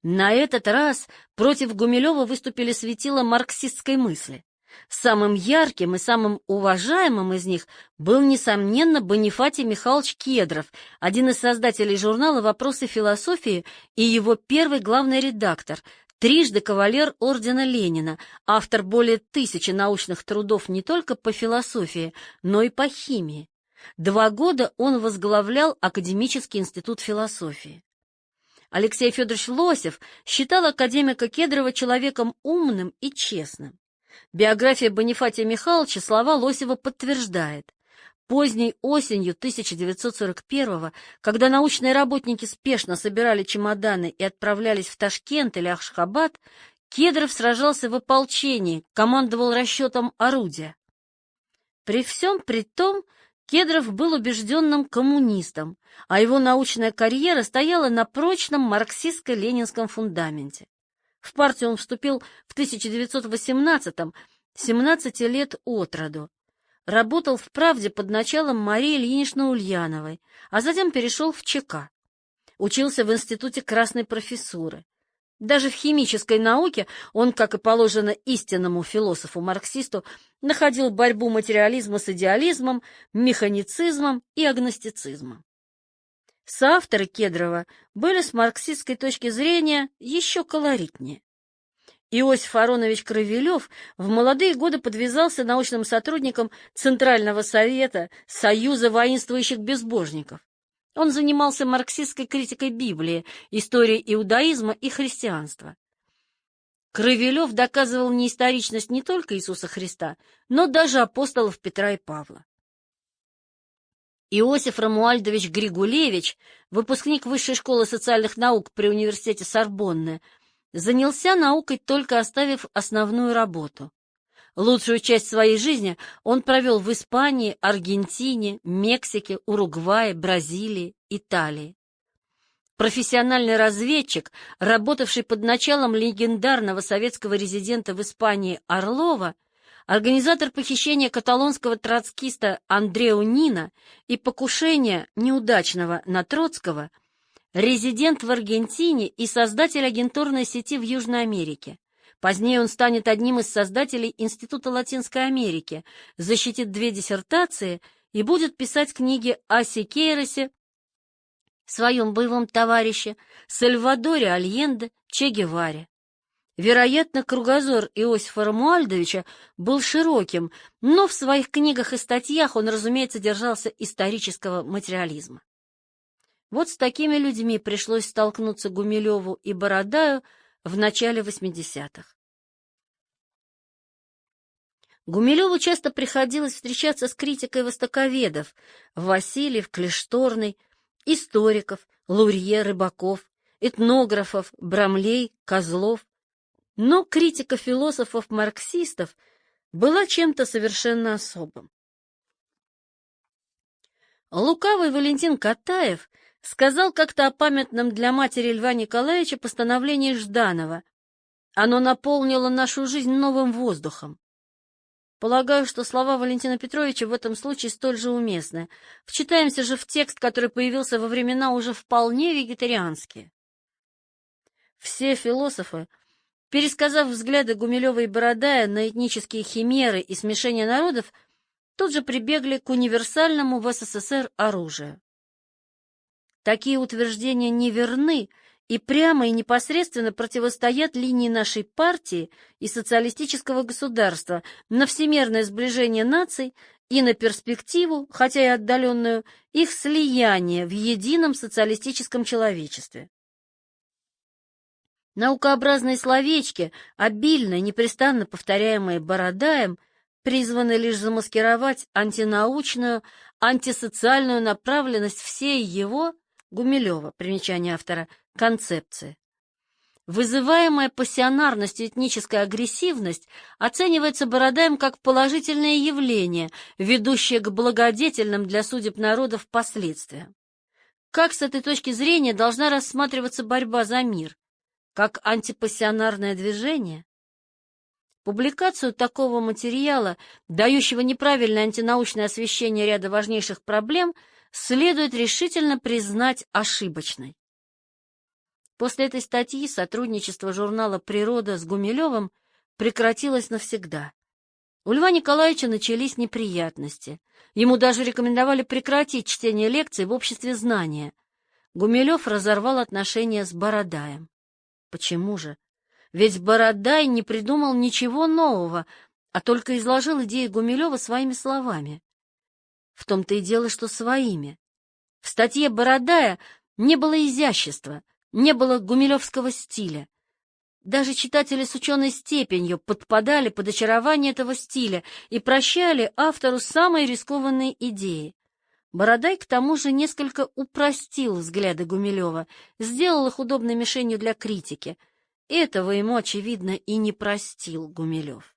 На этот раз против Гумилева выступили светила марксистской мысли. Самым ярким и самым уважаемым из них был, несомненно, Бонифатий Михайлович Кедров, один из создателей журнала «Вопросы философии» и его первый главный редактор, трижды кавалер ордена Ленина, автор более 1000 научных трудов не только по философии, но и по химии. 2 года он возглавлял Академический институт философии. Алексей Федорович Лосев считал академика Кедрова человеком умным и честным. Биография Бонифатия Михайловича слова Лосева подтверждает. Поздней осенью 1941-го, когда научные работники спешно собирали чемоданы и отправлялись в Ташкент или Ашхабад, Кедров сражался в ополчении, командовал расчетом орудия. При всем при том, Кедров был убежденным коммунистом, а его научная карьера стояла на прочном марксистско-ленинском фундаменте. В партию он вступил в 1918-м, 17 лет от роду. Работал в «Правде» под началом Марии Ильиничны Ульяновой, а затем перешел в ЧК. Учился в Институте Красной Профессуры. Даже в химической науке он, как и положено истинному философу-марксисту, находил борьбу материализма с идеализмом, механицизмом и агностицизмом. Соавторы Кедрова были с марксистской точки зрения еще колоритнее. Иосиф Аронович Кровелев в молодые годы подвязался научным сотрудником Центрального совета Союза воинствующих безбожников. Он занимался марксистской критикой Библии, историей иудаизма и христианства. Кровелев доказывал неисторичность не только Иисуса Христа, но даже апостолов Петра и Павла. Иосиф Ромуальдович Григулевич, выпускник Высшей школы социальных наук при университете Сорбонны, занялся наукой, только оставив основную работу. Лучшую часть своей жизни он провел в Испании, Аргентине, Мексике, Уругвае, Бразилии, Италии. Профессиональный разведчик, работавший под началом легендарного советского резидента в Испании Орлова, организатор похищения каталонского троцкиста Андреу Нина и покушения неудачного на Троцкого, резидент в Аргентине и создатель агентурной сети в Южной Америке. Позднее он станет одним из создателей Института Латинской Америки, защитит 2 диссертации и будет писать книги о Сикейросе, своем боевом товарище, Сальвадоре Альенде, Че Геваре. Вероятно, кругозор Иосифа Ромуальдовича был широким, но в своих книгах и статьях он, разумеется, держался исторического материализма. Вот с такими людьми пришлось столкнуться Гумилеву и Бородаю в начале 80-х. Гумилеву часто приходилось встречаться с критикой востоковедов Васильев, Клешторный, историков Лурье, Рыбаков, этнографов Брамлей, Козлов. Но критика философов-марксистов была чем-то совершенно особым. Лукавый Валентин Катаев сказал как-то о памятном для матери Льва Николаевича постановлении Жданова: «Оно наполнило нашу жизнь новым воздухом». Полагаю, что слова Валентина Петровича в этом случае столь же уместны. Вчитаемся же в текст, который появился во времена уже вполне вегетарианские. Все философы, пересказав взгляды Гумилева и Бородая на этнические химеры и смешение народов, тут же прибегли к универсальному в СССР оружию. Такие утверждения неверны и прямо и непосредственно противостоят линии нашей партии и социалистического государства на всемирное сближение наций и на перспективу, хотя и отдаленную, их слияния в едином социалистическом человечестве. Наукообразные словечки, обильно и непрестанно повторяемые Бородаем, призваны лишь замаскировать антинаучную, антисоциальную направленность всей его, Гумилева, примечание автора, концепции. Вызываемая пассионарностью этническая агрессивность оценивается Бородаем как положительное явление, ведущее к благодетельным для судеб народов последствиям. Как с этой точки зрения должна рассматриваться борьба за мир? Как антипассионарное движение? Публикацию такого материала, дающего неправильное антинаучное освещение ряда важнейших проблем, следует решительно признать ошибочной. После этой статьи сотрудничество журнала «Природа» с Гумилевым прекратилось навсегда. У Льва Николаевича начались неприятности. Ему даже рекомендовали прекратить чтение лекций в обществе знания. Гумилев разорвал отношения с Бородаем. Почему же? Ведь Бородай не придумал ничего нового, а только изложил идеи Гумилева своими словами. В том-то и дело, что своими. В статье Бородая не было изящества, не было гумилевского стиля. Даже читатели с ученой степенью подпадали под очарование этого стиля и прощали автору самые рискованные идеи. Бородай, к тому же, несколько упростил взгляды Гумилева, сделал их удобной мишенью для критики. Этого ему, очевидно, и не простил Гумилев.